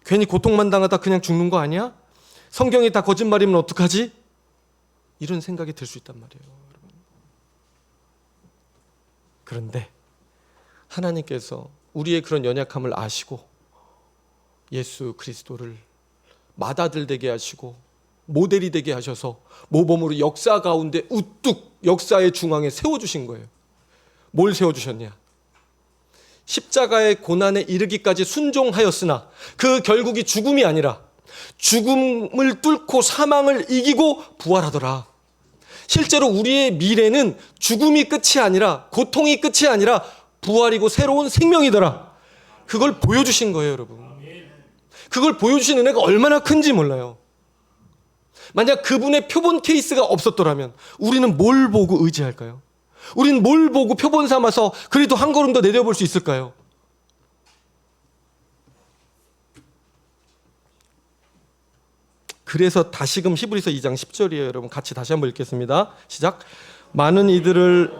괜히 고통만 당하다 그냥 죽는 거 아니야? 성경이 다 거짓말이면 어떡하지? 이런 생각이 들 수 있단 말이에요, 여러분. 그런데 하나님께서 우리의 그런 연약함을 아시고 예수 그리스도를 맏아들 되게 하시고 모델이 되게 하셔서 모범으로 역사 가운데 우뚝 역사의 중앙에 세워주신 거예요. 뭘 세워주셨냐? 십자가의 고난에 이르기까지 순종하였으나 그 결국이 죽음이 아니라 죽음을 뚫고 사망을 이기고 부활하더라. 실제로 우리의 미래는 죽음이 끝이 아니라 고통이 끝이 아니라 부활이고 새로운 생명이더라. 그걸 보여주신 거예요, 여러분. 그걸 보여주신 은혜가 얼마나 큰지 몰라요. 만약 그분의 표본 케이스가 없었더라면 우리는 뭘 보고 의지할까요? 우리는 뭘 보고 표본 삼아서 그래도 한 걸음 더 내려볼 수 있을까요? 그래서 다시금 히브리서 2장 10절이에요. 여러분 같이 다시 한번 읽겠습니다. 시작. 많은 이들을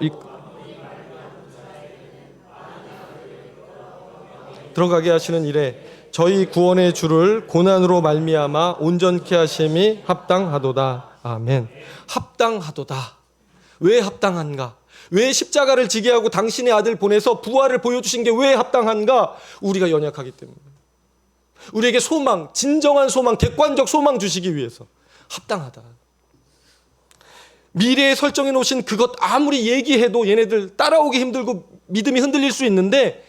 들어가게 하시는 일에 저희 구원의 주를 고난으로 말미암아 온전케 하심이 합당하도다. 아멘. 합당하도다. 왜 합당한가? 왜 십자가를 지게 하고 당신의 아들 보내서 부활을 보여주신 게 왜 합당한가? 우리가 연약하기 때문에. 우리에게 소망, 진정한 소망, 객관적 소망 주시기 위해서 합당하다. 미래에 설정해 놓으신 그것 아무리 얘기해도 얘네들 따라오기 힘들고 믿음이 흔들릴 수 있는데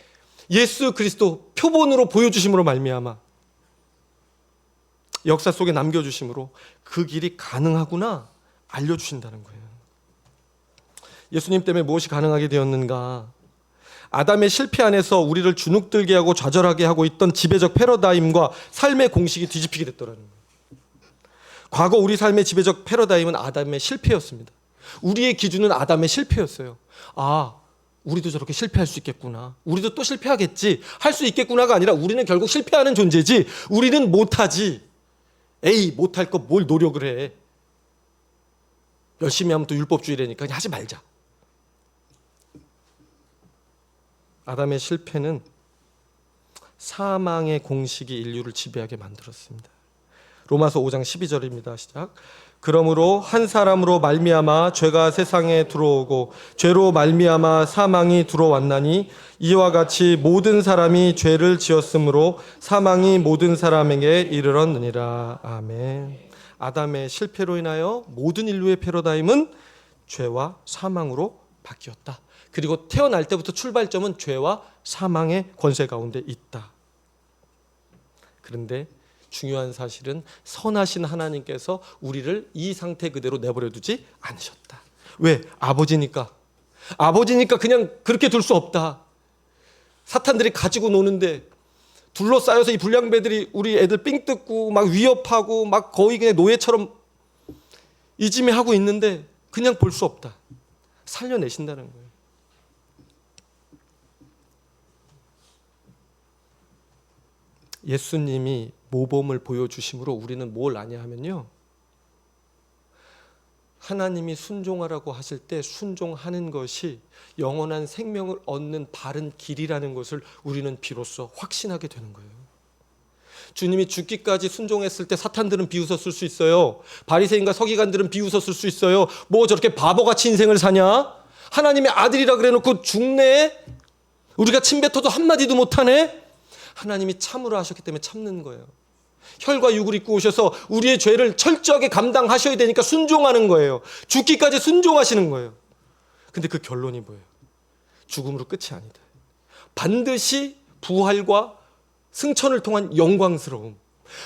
예수 그리스도 표본으로 보여주심으로 말미암아 역사 속에 남겨주심으로 그 길이 가능하구나 알려주신다는 거예요. 예수님 때문에 무엇이 가능하게 되었는가? 아담의 실패 안에서 우리를 주눅들게 하고 좌절하게 하고 있던 지배적 패러다임과 삶의 공식이 뒤집히게 됐더라는 거예요. 과거 우리 삶의 지배적 패러다임은 아담의 실패였습니다. 우리의 기준은 아담의 실패였어요. 아, 우리도 저렇게 실패할 수 있겠구나. 우리도 또 실패하겠지. 할 수 있겠구나가 아니라 우리는 결국 실패하는 존재지. 우리는 못하지. 에이, 못할 거 뭘 노력을 해. 열심히 하면 또 율법주의라니까 그냥 하지 말자. 아담의 실패는 사망의 공식이 인류를 지배하게 만들었습니다. 로마서 5장 12절입니다. 시작. 그러므로 한 사람으로 말미암아 죄가 세상에 들어오고 죄로 말미암아 사망이 들어왔나니 이와 같이 모든 사람이 죄를 지었으므로 사망이 모든 사람에게 이르렀느니라. 아멘. 아담의 실패로 인하여 모든 인류의 패러다임은 죄와 사망으로 바뀌었다. 그리고 태어날 때부터 출발점은 죄와 사망의 권세 가운데 있다. 그런데 중요한 사실은 선하신 하나님께서 우리를 이 상태 그대로 내버려 두지 않으셨다. 왜? 아버지니까. 아버지니까 그냥 그렇게 둘 수 없다. 사탄들이 가지고 노는데 둘러싸여서 이 불량배들이 우리 애들 삥 뜯고 막 위협하고 막 거의 그냥 노예처럼 이지매하고 있는데 그냥 볼 수 없다. 살려내신다는 거예요. 예수님이 모범을 보여주심으로 우리는 뭘 아냐 하면요, 하나님이 순종하라고 하실 때 순종하는 것이 영원한 생명을 얻는 바른 길이라는 것을 우리는 비로소 확신하게 되는 거예요. 주님이 죽기까지 순종했을 때 사탄들은 비웃었을 수 있어요. 바리새인과 서기관들은 비웃었을 수 있어요. 뭐 저렇게 바보같이 인생을 사냐? 하나님의 아들이라 그래놓고 죽네? 우리가 침 뱉어도 한마디도 못하네? 하나님이 참으로 하셨기 때문에 참는 거예요. 혈과 육을 입고 오셔서 우리의 죄를 철저하게 감당하셔야 되니까 순종하는 거예요. 죽기까지 순종하시는 거예요. 근데 그 결론이 뭐예요? 죽음으로 끝이 아니다. 반드시 부활과 승천을 통한 영광스러움.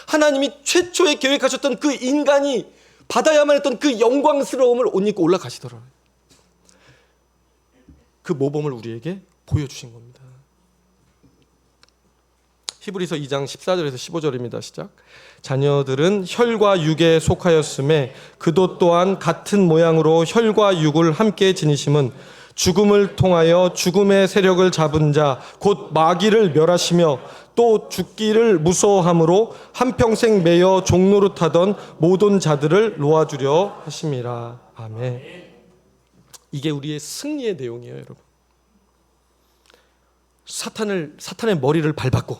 하나님이 최초에 계획하셨던 그 인간이 받아야만 했던 그 영광스러움을 옷 입고 올라가시더라고요. 그 모범을 우리에게 보여주신 겁니다. 히브리서 2장 14절에서 15절입니다. 시작. 자녀들은 혈과 육에 속하였음에 그도 또한 같은 모양으로 혈과 육을 함께 지니심은 죽음을 통하여 죽음의 세력을 잡은 자 곧 마귀를 멸하시며 또 죽기를 무서워함으로 한평생 매여 종노릇하던 모든 자들을 놓아주려 하심이라. 아멘. 이게 우리의 승리의 내용이에요, 여러분. 사탄의 머리를 밟았고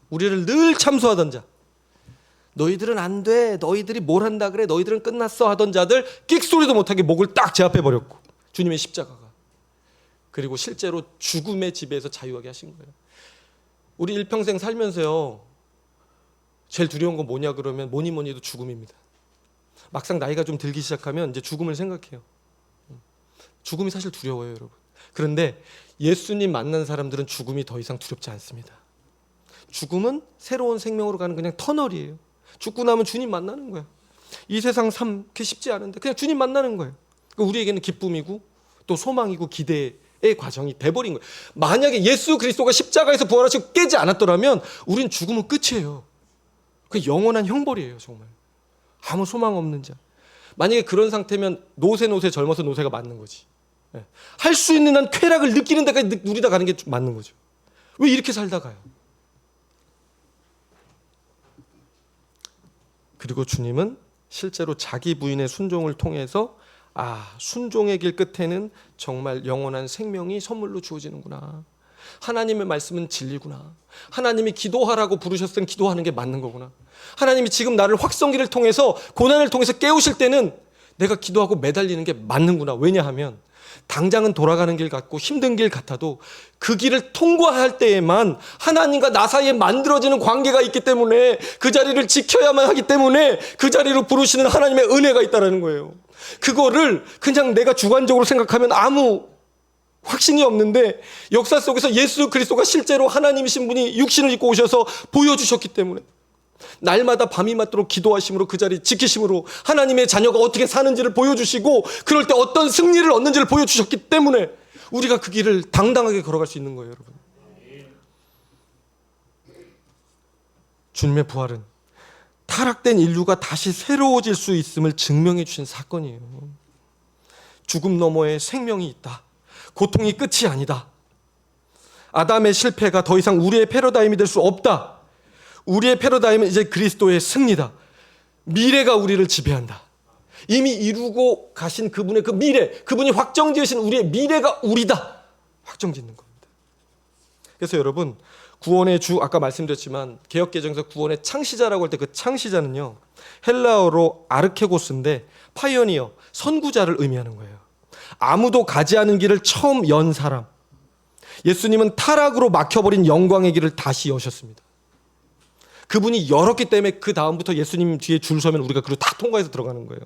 우리를 늘 참소하던 자, 너희들은 안 돼, 너희들이 뭘 한다 그래, 너희들은 끝났어 하던 자들 끽소리도 못하게 목을 딱 제압해 버렸고 주님의 십자가가, 그리고 실제로 죽음의 지배에서 자유하게 하신 거예요. 우리 일평생 살면서요, 제일 두려운 건 뭐냐 그러면 뭐니 해도 죽음입니다. 막상 나이가 좀 들기 시작하면 이제 죽음을 생각해요. 죽음이 사실 두려워요, 여러분. 그런데 예수님 만난 사람들은 죽음이 더 이상 두렵지 않습니다. 죽음은 새로운 생명으로 가는 그냥 터널이에요. 죽고 나면 주님 만나는 거야. 이 세상 삶 그게 쉽지 않은데 그냥 주님 만나는 거예요. 그러니까 우리에게는 기쁨이고 또 소망이고 기대의 과정이 돼버린 거예요. 만약에 예수 그리스도가 십자가에서 부활하시고 깨지 않았더라면 우린 죽으면 끝이에요. 그 영원한 형벌이에요, 정말. 아무 소망 없는 자. 만약에 그런 상태면 노세 젊어서 노세가 맞는 거지. 할 수 있는 한 쾌락을 느끼는 데까지 누리다 가는 게 맞는 거죠. 왜 이렇게 살다 가요? 그리고 주님은 실제로 자기 부인의 순종을 통해서 순종의 길 끝에는 정말 영원한 생명이 선물로 주어지는구나. 하나님의 말씀은 진리구나. 하나님이 기도하라고 부르셨을 땐 기도하는 게 맞는 거구나. 하나님이 지금 나를 확성기를 통해서 고난을 통해서 깨우실 때는 내가 기도하고 매달리는 게 맞는구나. 왜냐하면 당장은 돌아가는 길 같고 힘든 길 같아도 그 길을 통과할 때에만 하나님과 나 사이에 만들어지는 관계가 있기 때문에 그 자리를 지켜야만 하기 때문에 그 자리로 부르시는 하나님의 은혜가 있다는 거예요. 그거를 그냥 내가 주관적으로 생각하면 아무 확신이 없는데 역사 속에서 예수 그리스도가 실제로 하나님이신 분이 육신을 입고 오셔서 보여주셨기 때문에 날마다 밤이 맞도록 기도하심으로 그 자리 지키심으로 하나님의 자녀가 어떻게 사는지를 보여주시고 그럴 때 어떤 승리를 얻는지를 보여주셨기 때문에 우리가 그 길을 당당하게 걸어갈 수 있는 거예요, 여러분. 주님의 부활은 타락된 인류가 다시 새로워질 수 있음을 증명해 주신 사건이에요. 죽음 너머에 생명이 있다. 고통이 끝이 아니다. 아담의 실패가 더 이상 우리의 패러다임이 될 수 없다. 우리의 패러다임은 이제 그리스도의 승리다. 미래가 우리를 지배한다. 이미 이루고 가신 그분의 그 미래, 그분이 확정지으신 우리의 미래가 우리다. 확정짓는 겁니다. 그래서 여러분, 구원의 주, 아까 말씀드렸지만 개역개정에서 구원의 창시자라고 할 때 그 창시자는요, 헬라어로 아르케고스인데 파이어니어, 선구자를 의미하는 거예요. 아무도 가지 않은 길을 처음 연 사람. 예수님은 타락으로 막혀버린 영광의 길을 다시 여셨습니다. 그분이 열었기 때문에 그 다음부터 예수님 뒤에 줄 서면 우리가 그걸 다 통과해서 들어가는 거예요.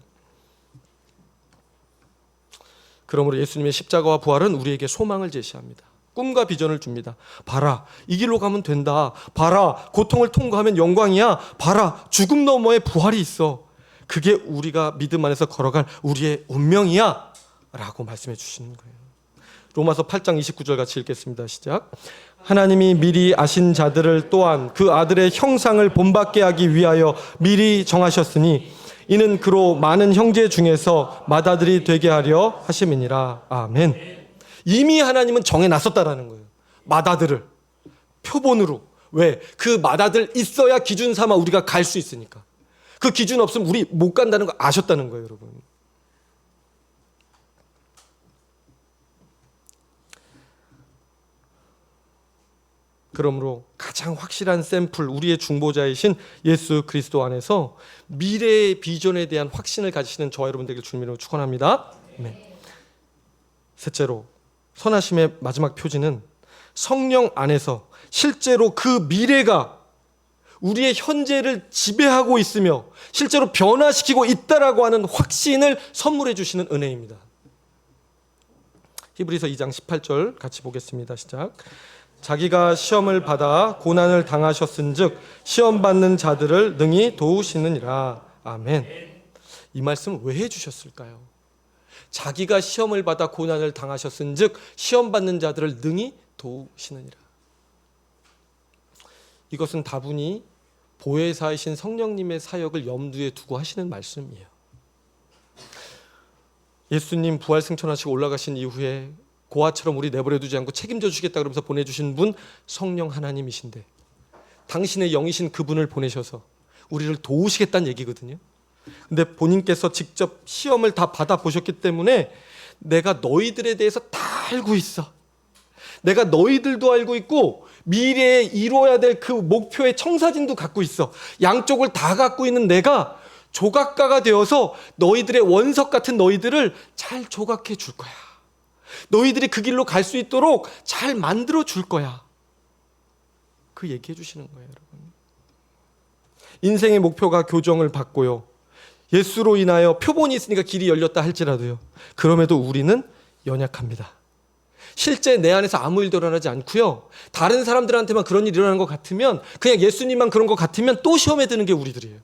그러므로 예수님의 십자가와 부활은 우리에게 소망을 제시합니다. 꿈과 비전을 줍니다. 봐라, 이 길로 가면 된다. 봐라, 고통을 통과하면 영광이야. 봐라, 죽음 너머에 부활이 있어. 그게 우리가 믿음 안에서 걸어갈 우리의 운명이야 라고 말씀해 주시는 거예요. 로마서 8장 29절 같이 읽겠습니다. 시작. 하나님이 미리 아신 자들을 또한 그 아들의 형상을 본받게 하기 위하여 미리 정하셨으니 이는 그로 많은 형제 중에서 맏아들이 되게 하려 하심이니라. 아멘. 이미 하나님은 정해놨었다라는 거예요. 맏아들을 표본으로. 왜? 그 맏아들 있어야 기준 삼아 우리가 갈 수 있으니까. 그 기준 없으면 우리 못 간다는 거 아셨다는 거예요, 여러분. 그러므로 가장 확실한 샘플, 우리의 중보자이신 예수 그리스도 안에서 미래의 비전에 대한 확신을 가지시는 저와 여러분들에게 주님으로 축원합니다. 네. 셋째로 선하심의 마지막 표지는 성령 안에서 실제로 그 미래가 우리의 현재를 지배하고 있으며 실제로 변화시키고 있다라고 하는 확신을 선물해 주시는 은혜입니다. 히브리서 2장 18절 같이 보겠습니다. 시작. 자기가 시험을 받아 고난을 당하셨은즉 시험 받는 자들을 능히 도우시느니라. 아멘. 이 말씀 왜 해주셨을까요? 자기가 시험을 받아 고난을 당하셨은즉 시험 받는 자들을 능히 도우시느니라. 이것은 다분히 보혜사이신 성령님의 사역을 염두에 두고 하시는 말씀이에요. 예수님 부활 승천하시고 올라가신 이후에 고아처럼 우리 내버려 두지 않고 책임져 주시겠다 그러면서 보내주신 분 성령 하나님이신데, 당신의 영이신 그분을 보내셔서 우리를 도우시겠다는 얘기거든요. 근데 본인께서 직접 시험을 다 받아보셨기 때문에 내가 너희들에 대해서 다 알고 있어. 내가 너희들도 알고 있고 미래에 이루어야 될 그 목표의 청사진도 갖고 있어. 양쪽을 다 갖고 있는 내가 조각가가 되어서 너희들의 원석 같은 너희들을 잘 조각해 줄 거야. 너희들이 그 길로 갈 수 있도록 잘 만들어 줄 거야. 그 얘기해 주시는 거예요, 여러분. 인생의 목표가 교정을 받고요, 예수로 인하여 표본이 있으니까 길이 열렸다 할지라도요, 그럼에도 우리는 연약합니다. 실제 내 안에서 아무 일도 일어나지 않고요, 다른 사람들한테만 그런 일이 일어나는 것 같으면, 그냥 예수님만 그런 것 같으면 또 시험에 드는 게 우리들이에요.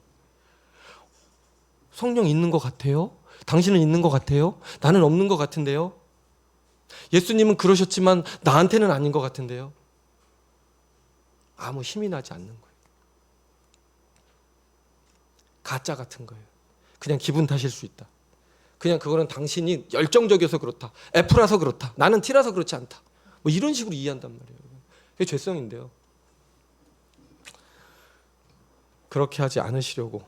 성령 있는 것 같아요? 당신은 있는 것 같아요? 나는 없는 것 같은데요? 예수님은 그러셨지만 나한테는 아닌 것 같은데요? 아무 힘이 나지 않는 거예요. 가짜 같은 거예요. 그냥 기분 탓일 수 있다. 그냥 그거는 당신이 열정적이어서 그렇다. F라서 그렇다. 나는 T라서 그렇지 않다. 뭐 이런 식으로 이해한단 말이에요. 그게 죄성인데요. 그렇게 하지 않으시려고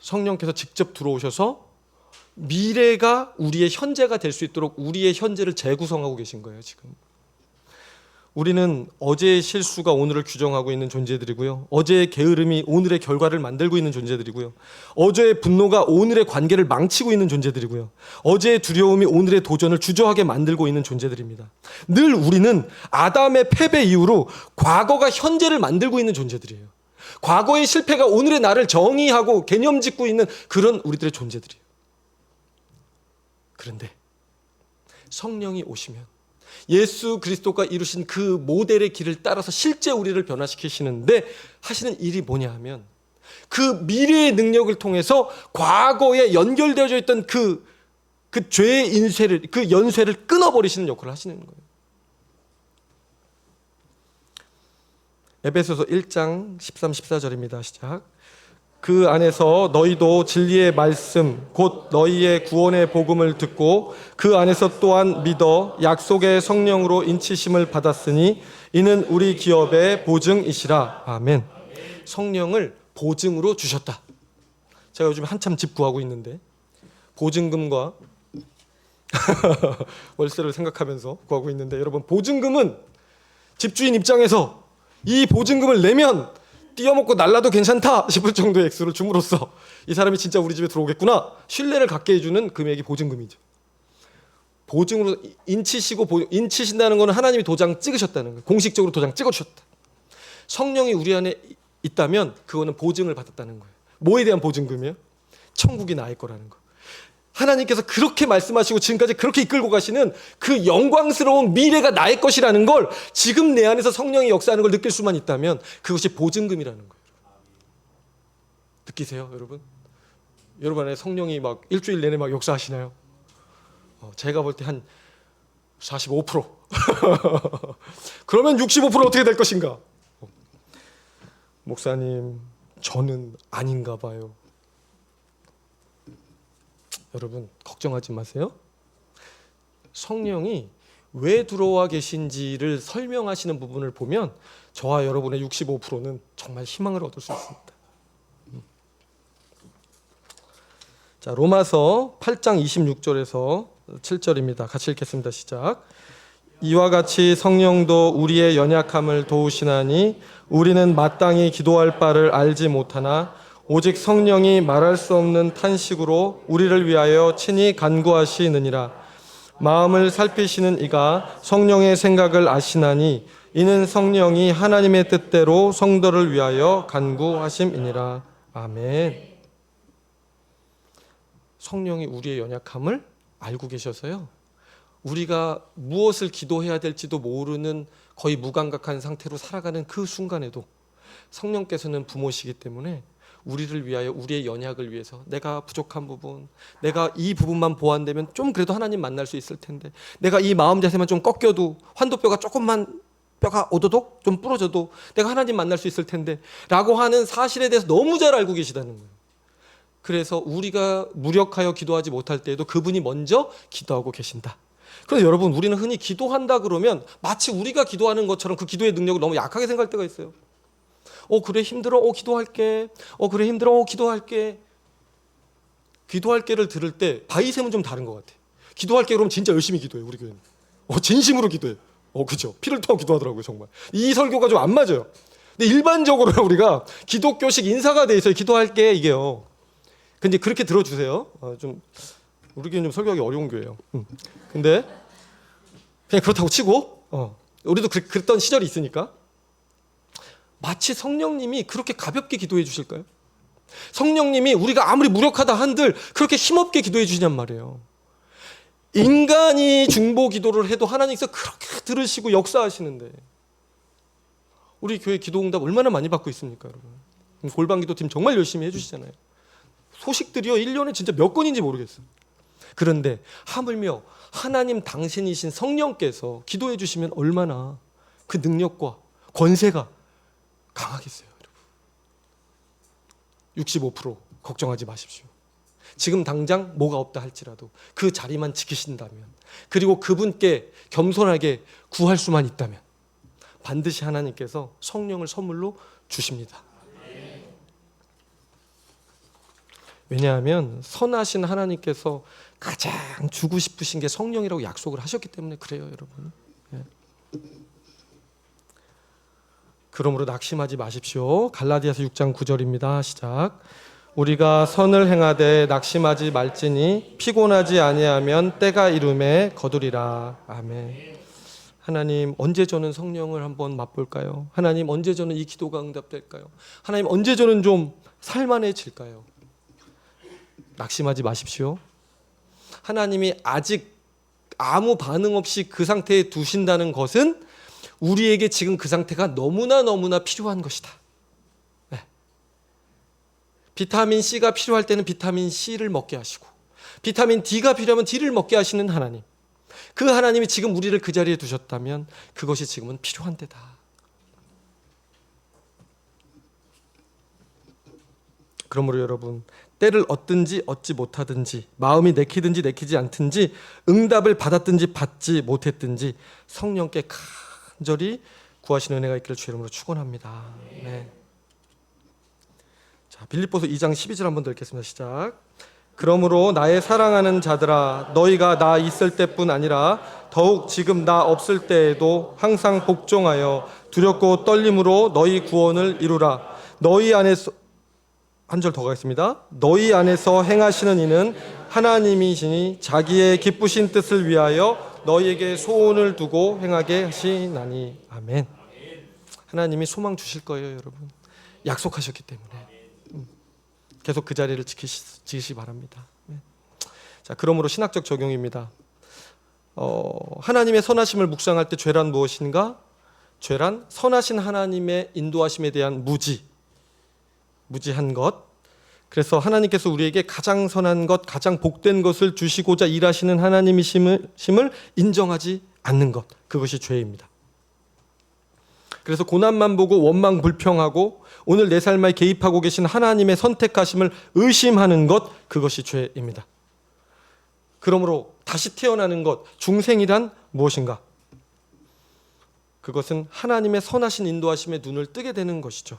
성령께서 직접 들어오셔서 미래가 우리의 현재가 될 수 있도록 우리의 현재를 재구성하고 계신 거예요, 지금. 우리는 어제의 실수가 오늘을 규정하고 있는 존재들이고요, 어제의 게으름이 오늘의 결과를 만들고 있는 존재들이고요, 어제의 분노가 오늘의 관계를 망치고 있는 존재들이고요, 어제의 두려움이 오늘의 도전을 주저하게 만들고 있는 존재들입니다. 늘 우리는 아담의 패배 이후로 과거가 현재를 만들고 있는 존재들이에요. 과거의 실패가 오늘의 나를 정의하고 개념 짓고 있는 그런 우리들의 존재들이에요. 그런데 성령이 오시면 예수 그리스도가 이루신 그 모델의 길을 따라서 실제 우리를 변화시키시는데 하시는 일이 뭐냐 하면, 그 미래의 능력을 통해서 과거에 연결되어져 있던 그 죄의 인쇄를, 그 연쇄를 끊어버리시는 역할을 하시는 거예요. 에베소서 1장 13, 14절입니다. 시작. 그 안에서 너희도 진리의 말씀 곧 너희의 구원의 복음을 듣고 그 안에서 또한 믿어 약속의 성령으로 인치심을 받았으니 이는 우리 기업의 보증이시라. 아멘. 성령을 보증으로 주셨다. 제가 요즘 한참 집 구하고 있는데 보증금과 월세를 생각하면서 구하고 있는데, 여러분, 보증금은 집주인 입장에서 이 보증금을 내면 띄어먹고 날라도 괜찮다 싶을 정도의 액수를 줌으로써 이 사람이 진짜 우리 집에 들어오겠구나 신뢰를 갖게 해주는 금액이 보증금이죠. 보증으로 인치신다는 것은 하나님이 도장 찍으셨다는 거예요. 공식적으로 도장 찍어주셨다. 성령이 우리 안에 있다면 그거는 보증을 받았다는 거예요. 뭐에 대한 보증금이에요? 천국이 나의 거라는 거. 하나님께서 그렇게 말씀하시고 지금까지 그렇게 이끌고 가시는 그 영광스러운 미래가 나의 것이라는 걸 지금 내 안에서 성령이 역사하는 걸 느낄 수만 있다면 그것이 보증금이라는 거예요. 느끼세요, 여러분? 여러분 안에 성령이 막 일주일 내내 막 역사하시나요? 제가 볼 때 한 45%. 그러면 65% 어떻게 될 것인가? 목사님, 저는 아닌가 봐요. 여러분, 걱정하지 마세요. 성령이 왜 들어와 계신지를 설명하시는 부분을 보면 저와 여러분의 65%는 정말 희망을 얻을 수 있습니다. 자, 로마서 8장 26절에서 7절입니다. 같이 읽겠습니다. 시작. 이와 같이 성령도 우리의 연약함을 도우시나니 우리는 마땅히 기도할 바를 알지 못하나 오직 성령이 말할 수 없는 탄식으로 우리를 위하여 친히 간구하시느니라. 마음을 살피시는 이가 성령의 생각을 아시나니 이는 성령이 하나님의 뜻대로 성도를 위하여 간구하심이니라. 아멘. 성령이 우리의 연약함을 알고 계셔서요, 우리가 무엇을 기도해야 될지도 모르는 거의 무감각한 상태로 살아가는 그 순간에도 성령께서는 부모시기 때문에 우리를 위하여, 우리의 연약을 위해서, 내가 부족한 부분, 내가 이 부분만 보완되면 좀 그래도 하나님 만날 수 있을 텐데, 내가 이 마음 자세만 좀 꺾여도, 환도뼈가 조금만 뼈가 오도독 좀 부러져도 내가 하나님 만날 수 있을 텐데 라고 하는 사실에 대해서 너무 잘 알고 계시다는 거예요. 그래서 우리가 무력하여 기도하지 못할 때에도 그분이 먼저 기도하고 계신다. 그래서 여러분, 우리는 흔히 기도한다 그러면 마치 우리가 기도하는 것처럼 그 기도의 능력을 너무 약하게 생각할 때가 있어요. 그래 힘들어, 기도할게. 그래 힘들어, 기도할게. 기도할게를 들을 때 바이셈은 좀 다른 것 같아. 기도할게 그러면 진짜 열심히 기도해요, 우리 교회는. 진심으로 기도해. 그죠? 피를 토하고 기도하더라고요, 정말. 이 설교가 좀 안 맞아요. 근데 일반적으로 우리가 기독교식 인사가 돼 있어요. 기도할게, 이게요. 근데 그렇게 들어주세요. 좀 우리 교회는 좀 설교하기 어려운 교회예요. 근데 그냥 그렇다고 치고, 우리도 그랬던 시절이 있으니까. 마치 성령님이 그렇게 가볍게 기도해 주실까요? 성령님이 우리가 아무리 무력하다 한들 그렇게 힘없게 기도해 주시냔 말이에요. 인간이 중보 기도를 해도 하나님께서 그렇게 들으시고 역사하시는데, 우리 교회 기도응답 얼마나 많이 받고 있습니까, 여러분? 골방기도팀 정말 열심히 해주시잖아요. 소식들이요 1년에 진짜 몇 건인지 모르겠어요. 그런데 하물며 하나님 당신이신 성령께서 기도해 주시면 얼마나 그 능력과 권세가 강하겠어요, 여러분. 65% 걱정하지 마십시오. 지금 당장 뭐가 없다 할지라도 그 자리만 지키신다면, 그리고 그분께 겸손하게 구할 수만 있다면 반드시 하나님께서 성령을 선물로 주십니다. 왜냐하면 선하신 하나님께서 가장 주고 싶으신 게 성령이라고 약속을 하셨기 때문에 그래요, 여러분. 그러므로 낙심하지 마십시오. 갈라디아서 6장 9절입니다. 시작. 우리가 선을 행하되 낙심하지 말지니 피곤하지 아니하면 때가 이름에 거두리라. 아멘. 하나님, 언제 저는 성령을 한번 맛볼까요? 하나님, 언제 저는 이 기도가 응답될까요? 하나님, 언제 저는 좀 살만해질까요? 낙심하지 마십시오. 하나님이 아직 아무 반응 없이 그 상태에 두신다는 것은 우리에게 지금 그 상태가 너무나 필요한 것이다. 비타민 C가 필요할 때는 비타민 C를 먹게 하시고, 비타민 D가 필요하면 D를 먹게 하시는 하나님, 그 하나님이 지금 우리를 그 자리에 두셨다면 그것이 지금은 필요한 때다. 그러므로 여러분, 때를 얻든지 얻지 못하든지, 마음이 내키든지 내키지 않든지, 응답을 받았든지 받지 못했든지 성령께 간절히 구하시는 은혜가 있기를 주의 이름으로 축원합니다. 네. 자, 빌립보서 2장 12절 한번 더 읽겠습니다. 시작. 그러므로 나의 사랑하는 자들아, 너희가 나 있을 때뿐 아니라 더욱 지금 나 없을 때에도 항상 복종하여 두렵고 떨림으로 너희 구원을 이루라. 너희 안에서, 한 절 더 가겠습니다. 너희 안에서 행하시는 이는 하나님이시니 자기의 기쁘신 뜻을 위하여 너희에게 소원을 두고 행하게 하시나니. 아멘. 하나님이 소망 주실 거예요, 여러분. 약속하셨기 때문에 계속 그 자리를 지키시 바랍니다. 자, 그러므로 신학적 적용입니다. 하나님의 선하심을 묵상할 때 죄란 무엇인가? 죄란 선하신 하나님의 인도하심에 대한 무지한 것. 그래서 하나님께서 우리에게 가장 선한 것, 가장 복된 것을 주시고자 일하시는 하나님이심을 인정하지 않는 것, 그것이 죄입니다. 그래서 고난만 보고 원망 불평하고 오늘 내 삶에 개입하고 계신 하나님의 선택하심을 의심하는 것, 그것이 죄입니다. 그러므로 다시 태어나는 것, 중생이란 무엇인가? 그것은 하나님의 선하신 인도하심에 눈을 뜨게 되는 것이죠.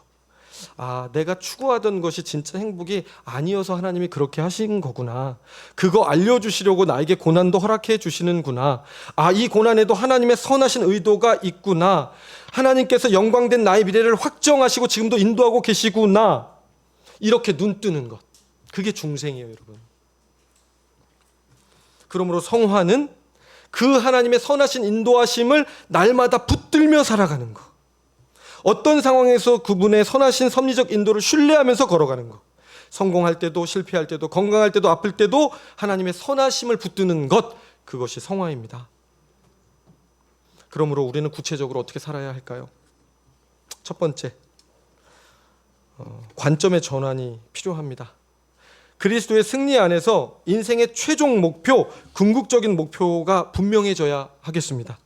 아, 내가 추구하던 것이 진짜 행복이 아니어서 하나님이 그렇게 하신 거구나. 그거 알려주시려고 나에게 고난도 허락해 주시는구나. 아, 이 고난에도 하나님의 선하신 의도가 있구나. 하나님께서 영광된 나의 미래를 확정하시고 지금도 인도하고 계시구나. 이렇게 눈 뜨는 것, 그게 중생이에요, 여러분. 그러므로 성화는 그 하나님의 선하신 인도하심을 날마다 붙들며 살아가는 것, 어떤 상황에서 그분의 선하신 섭리적 인도를 신뢰하면서 걸어가는 것, 성공할 때도 실패할 때도 건강할 때도 아플 때도 하나님의 선하심을 붙드는 것, 그것이 성화입니다. 그러므로 우리는 구체적으로 어떻게 살아야 할까요? 첫 번째, 관점의 전환이 필요합니다. 그리스도의 승리 안에서 인생의 최종 목표, 궁극적인 목표가 분명해져야 하겠습니다.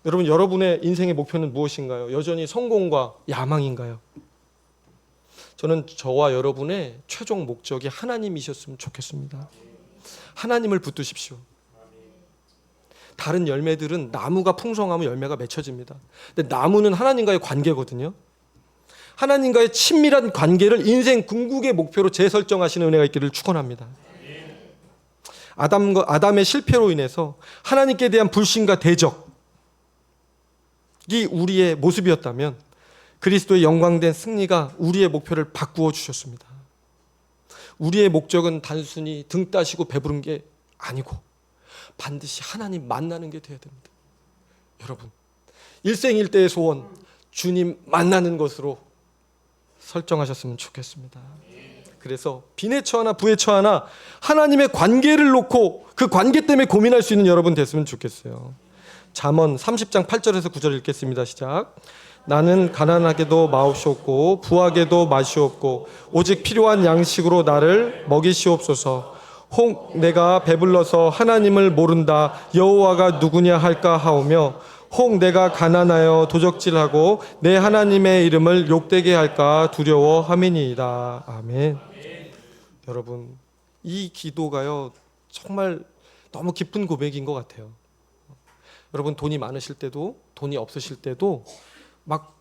여러분, 여러분의 인생의 목표는 무엇인가요? 여전히 성공과 야망인가요? 저는 저와 여러분의 최종 목적이 하나님이셨으면 좋겠습니다. 하나님을 붙드십시오. 다른 열매들은 나무가 풍성하면 열매가 맺혀집니다. 근데 나무는 하나님과의 관계거든요. 하나님과의 친밀한 관계를 인생 궁극의 목표로 재설정하시는 은혜가 있기를 축원합니다. 아담의 실패로 인해서 하나님께 대한 불신과 대적이 우리의 모습이었다면 그리스도의 영광된 승리가 우리의 목표를 바꾸어 주셨습니다. 우리의 목적은 단순히 등 따시고 배부른 게 아니고 반드시 하나님 만나는 게 되어야 됩니다. 여러분, 일생일대의 소원, 주님 만나는 것으로 설정하셨으면 좋겠습니다. 그래서 빈에 처하나 부에 처하나 하나님의 관계를 놓고 그 관계 때문에 고민할 수 있는 여러분 됐으면 좋겠어요. 잠언 30장 8절에서 9절 읽겠습니다. 시작. 나는 가난하게도 마옵시옵고 부하게도 마시옵고 오직 필요한 양식으로 나를 먹이시옵소서. 혹 내가 배불러서 하나님을 모른다 여호와가 누구냐 할까 하오며 혹 내가 가난하여 도적질하고 내 하나님의 이름을 욕되게 할까 두려워함이니이다. 아멘. 여러분, 이 기도가요 정말 너무 깊은 고백인 것 같아요. 여러분, 돈이 많으실 때도 돈이 없으실 때도 막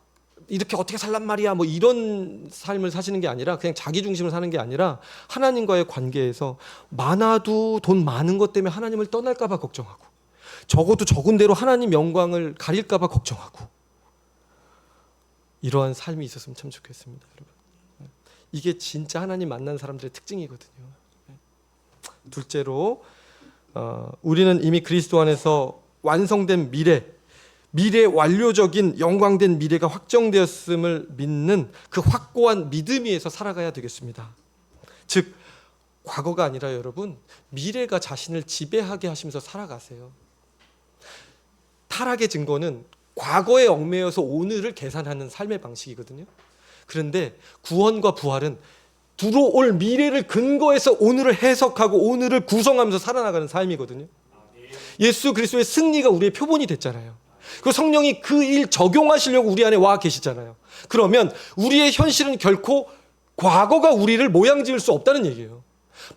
이렇게 어떻게 살란 말이야 뭐 이런 삶을 사시는 게 아니라 그냥 자기 중심을 사는 게 아니라 하나님과의 관계에서 많아도 돈 많은 것 때문에 하나님을 떠날까 봐 걱정하고 적어도 적은 대로 하나님 영광을 가릴까 봐 걱정하고 이러한 삶이 있었으면 참 좋겠습니다. 여러분, 이게 진짜 하나님 만난 사람들의 특징이거든요. 둘째로 우리는 이미 그리스도 안에서 완성된 미래 완료적인 영광된 미래가 확정되었음을 믿는 그 확고한 믿음 위에서 살아가야 되겠습니다. 즉 과거가 아니라 여러분 미래가 자신을 지배하게 하시면서 살아가세요. 타락의 증거는 과거에 얽매여서 오늘을 계산하는 삶의 방식이거든요. 그런데 구원과 부활은 들어올 미래를 근거해서 오늘을 해석하고 오늘을 구성하면서 살아나가는 삶이거든요. 예수 그리스도의 승리가 우리의 표본이 됐잖아요. 그 성령이 그 일 적용하시려고 우리 안에 와 계시잖아요. 그러면 우리의 현실은 결코 과거가 우리를 모양 지을 수 없다는 얘기예요.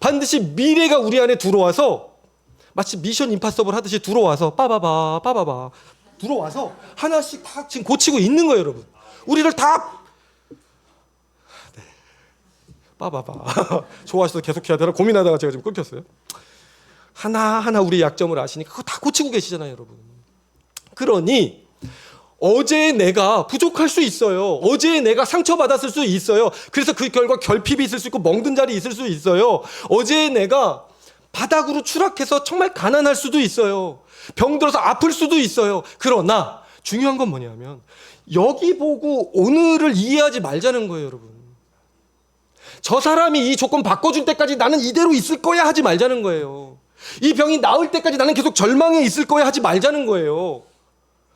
반드시 미래가 우리 안에 들어와서 마치 미션 임파서블 하듯이 들어와서 빠바바 들어와서 하나씩 다 지금 고치고 있는 거예요. 여러분, 우리를 다 빠바바 좋아하셔서 계속 해야 되나 고민하다가 제가 지금 끊겼어요. 하나하나 우리의 약점을 아시니까 그거 다 고치고 계시잖아요. 여러분, 그러니 어제의 내가 부족할 수 있어요. 어제의 내가 상처받았을 수 있어요. 그래서 그 결과 결핍이 있을 수 있고 멍든 자리 있을 수 있어요. 어제의 내가 바닥으로 추락해서 정말 가난할 수도 있어요. 병들어서 아플 수도 있어요. 그러나 중요한 건 뭐냐면 여기 보고 오늘을 이해하지 말자는 거예요. 여러분, 저 사람이 이 조건 바꿔줄 때까지 나는 이대로 있을 거야 하지 말자는 거예요. 이 병이 나을 때까지 나는 계속 절망에 있을 거야 하지 말자는 거예요.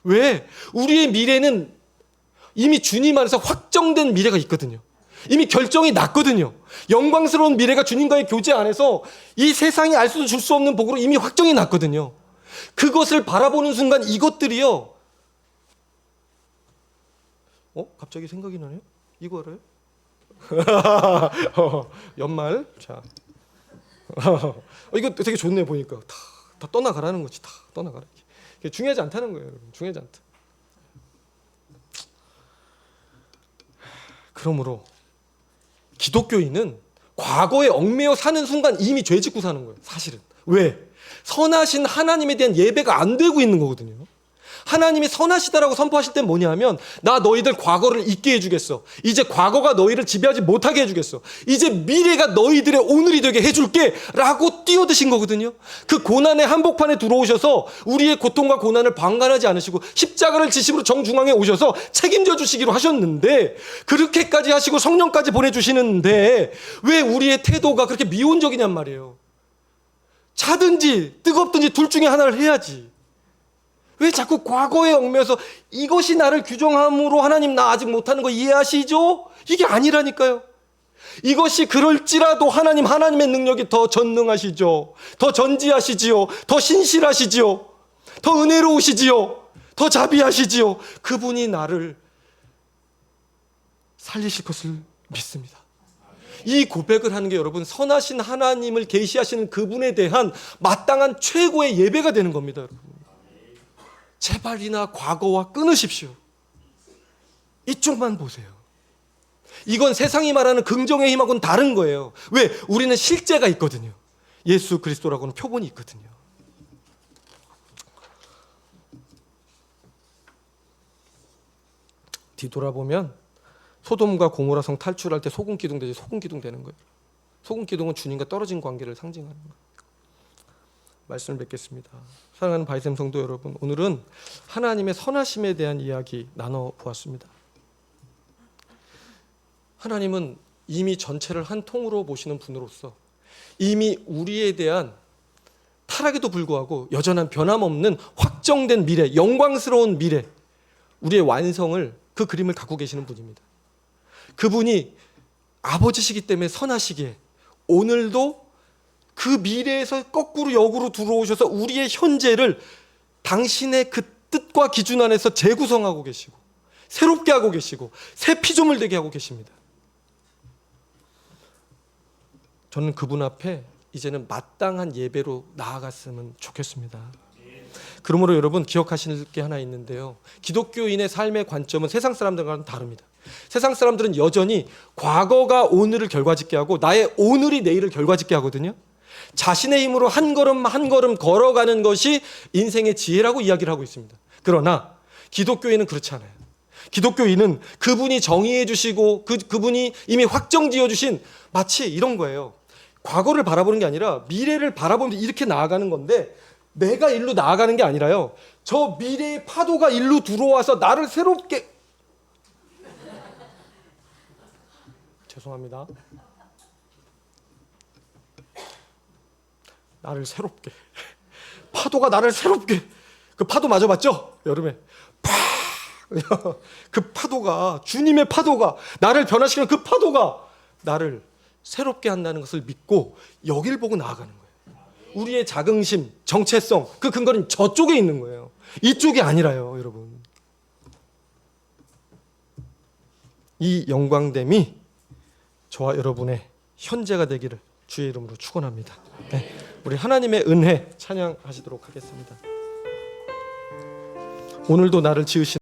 왜? 우리의 미래는 이미 주님 안에서 확정된 미래가 있거든요. 이미 결정이 났거든요. 영광스러운 미래가 주님과의 교제 안에서 이 세상이 알 수도 줄 수 없는 복으로 이미 확정이 났거든요. 그것을 바라보는 순간 이것들이요. 갑자기 생각이 나네요. 이거 알아요? 연말. 자, 이거 되게 좋네 보니까. 다 떠나가라는 거지. 다 떠나가라. 중요하지 않다는 거예요. 여러분. 중요하지 않다. 그러므로 기독교인은 과거에 얽매여 사는 순간 이미 죄 짓고 사는 거예요. 사실은. 왜? 선하신 하나님에 대한 예배가 안 되고 있는 거거든요. 하나님이 선하시다라고 선포하실 땐 뭐냐면 나 너희들 과거를 잊게 해주겠어. 이제 과거가 너희를 지배하지 못하게 해주겠어. 이제 미래가 너희들의 오늘이 되게 해줄게 라고 뛰어드신 거거든요. 그 고난의 한복판에 들어오셔서 우리의 고통과 고난을 방관하지 않으시고 십자가를 지심으로 정중앙에 오셔서 책임져 주시기로 하셨는데 그렇게까지 하시고 성령까지 보내주시는데 왜 우리의 태도가 그렇게 미온적이냔 말이에요. 차든지 뜨겁든지 둘 중에 하나를 해야지. 왜 자꾸 과거에 얽매여서 이것이 나를 규정함으로 하나님 나 아직 못하는 거 이해하시죠? 이게 아니라니까요. 이것이 그럴지라도 하나님의 능력이 더 전능하시죠. 더 전지하시지요. 더 신실하시지요. 더 은혜로우시지요. 더 자비하시지요. 그분이 나를 살리실 것을 믿습니다. 이 고백을 하는 게 여러분 선하신 하나님을 계시하시는 그분에 대한 마땅한 최고의 예배가 되는 겁니다. 여러분. 제발이나 과거와 끊으십시오. 이쪽만 보세요. 이건 세상이 말하는 긍정의 힘하고는 다른 거예요. 왜? 우리는 실제가 있거든요. 예수 그리스도라고는 표본이 있거든요. 뒤돌아보면 소돔과 고모라 성 탈출할 때 소금 기둥 되지 소금 기둥 되는 거예요. 소금 기둥은 주님과 떨어진 관계를 상징하는 거예요. 말씀을 맺겠습니다. 사랑하는 바이샘 성도 여러분, 오늘은 하나님의 선하심에 대한 이야기 나눠보았습니다. 하나님은 이미 전체를 한 통으로 보시는 분으로서 이미 우리에 대한 타락에도 불구하고 여전한 변함없는 확정된 미래, 영광스러운 미래, 우리의 완성을, 그 그림을 갖고 계시는 분입니다. 그분이 아버지시기 때문에 선하시기에 오늘도 그 미래에서 거꾸로 역으로 들어오셔서 우리의 현재를 당신의 그 뜻과 기준 안에서 재구성하고 계시고 새롭게 하고 계시고 새 피조물 되게 하고 계십니다. 저는 그분 앞에 이제는 마땅한 예배로 나아갔으면 좋겠습니다. 그러므로 여러분 기억하실 게 하나 있는데요. 기독교인의 삶의 관점은 세상 사람들과는 다릅니다. 세상 사람들은 여전히 과거가 오늘을 결과짓게 하고 나의 오늘이 내일을 결과짓게 하거든요. 자신의 힘으로 한 걸음 한 걸음 걸어가는 것이 인생의 지혜라고 이야기를 하고 있습니다. 그러나 기독교인은 그렇지 않아요. 기독교인은 그분이 정의해 주시고 그분이 이미 확정지어 주신, 마치 이런 거예요. 과거를 바라보는 게 아니라 미래를 바라보면서 이렇게 나아가는 건데, 내가 일로 나아가는 게 아니라요, 저 미래의 파도가 일로 들어와서 나를 새롭게, 죄송합니다, 나를 새롭게, 파도가 나를 새롭게, 그 파도 맞아봤죠? 여름에 팍, 그 파도가, 주님의 파도가 나를 변화시키는 그 파도가 나를 새롭게 한다는 것을 믿고 여길 보고 나아가는 거예요. 우리의 자긍심, 정체성, 그 근거는 저쪽에 있는 거예요. 이쪽이 아니라요, 여러분. 이 영광됨이 저와 여러분의 현재가 되기를 주의 이름으로 축원합니다. 네, 우리 하나님의 은혜 찬양하시도록 하겠습니다. 오늘도 나를 지으신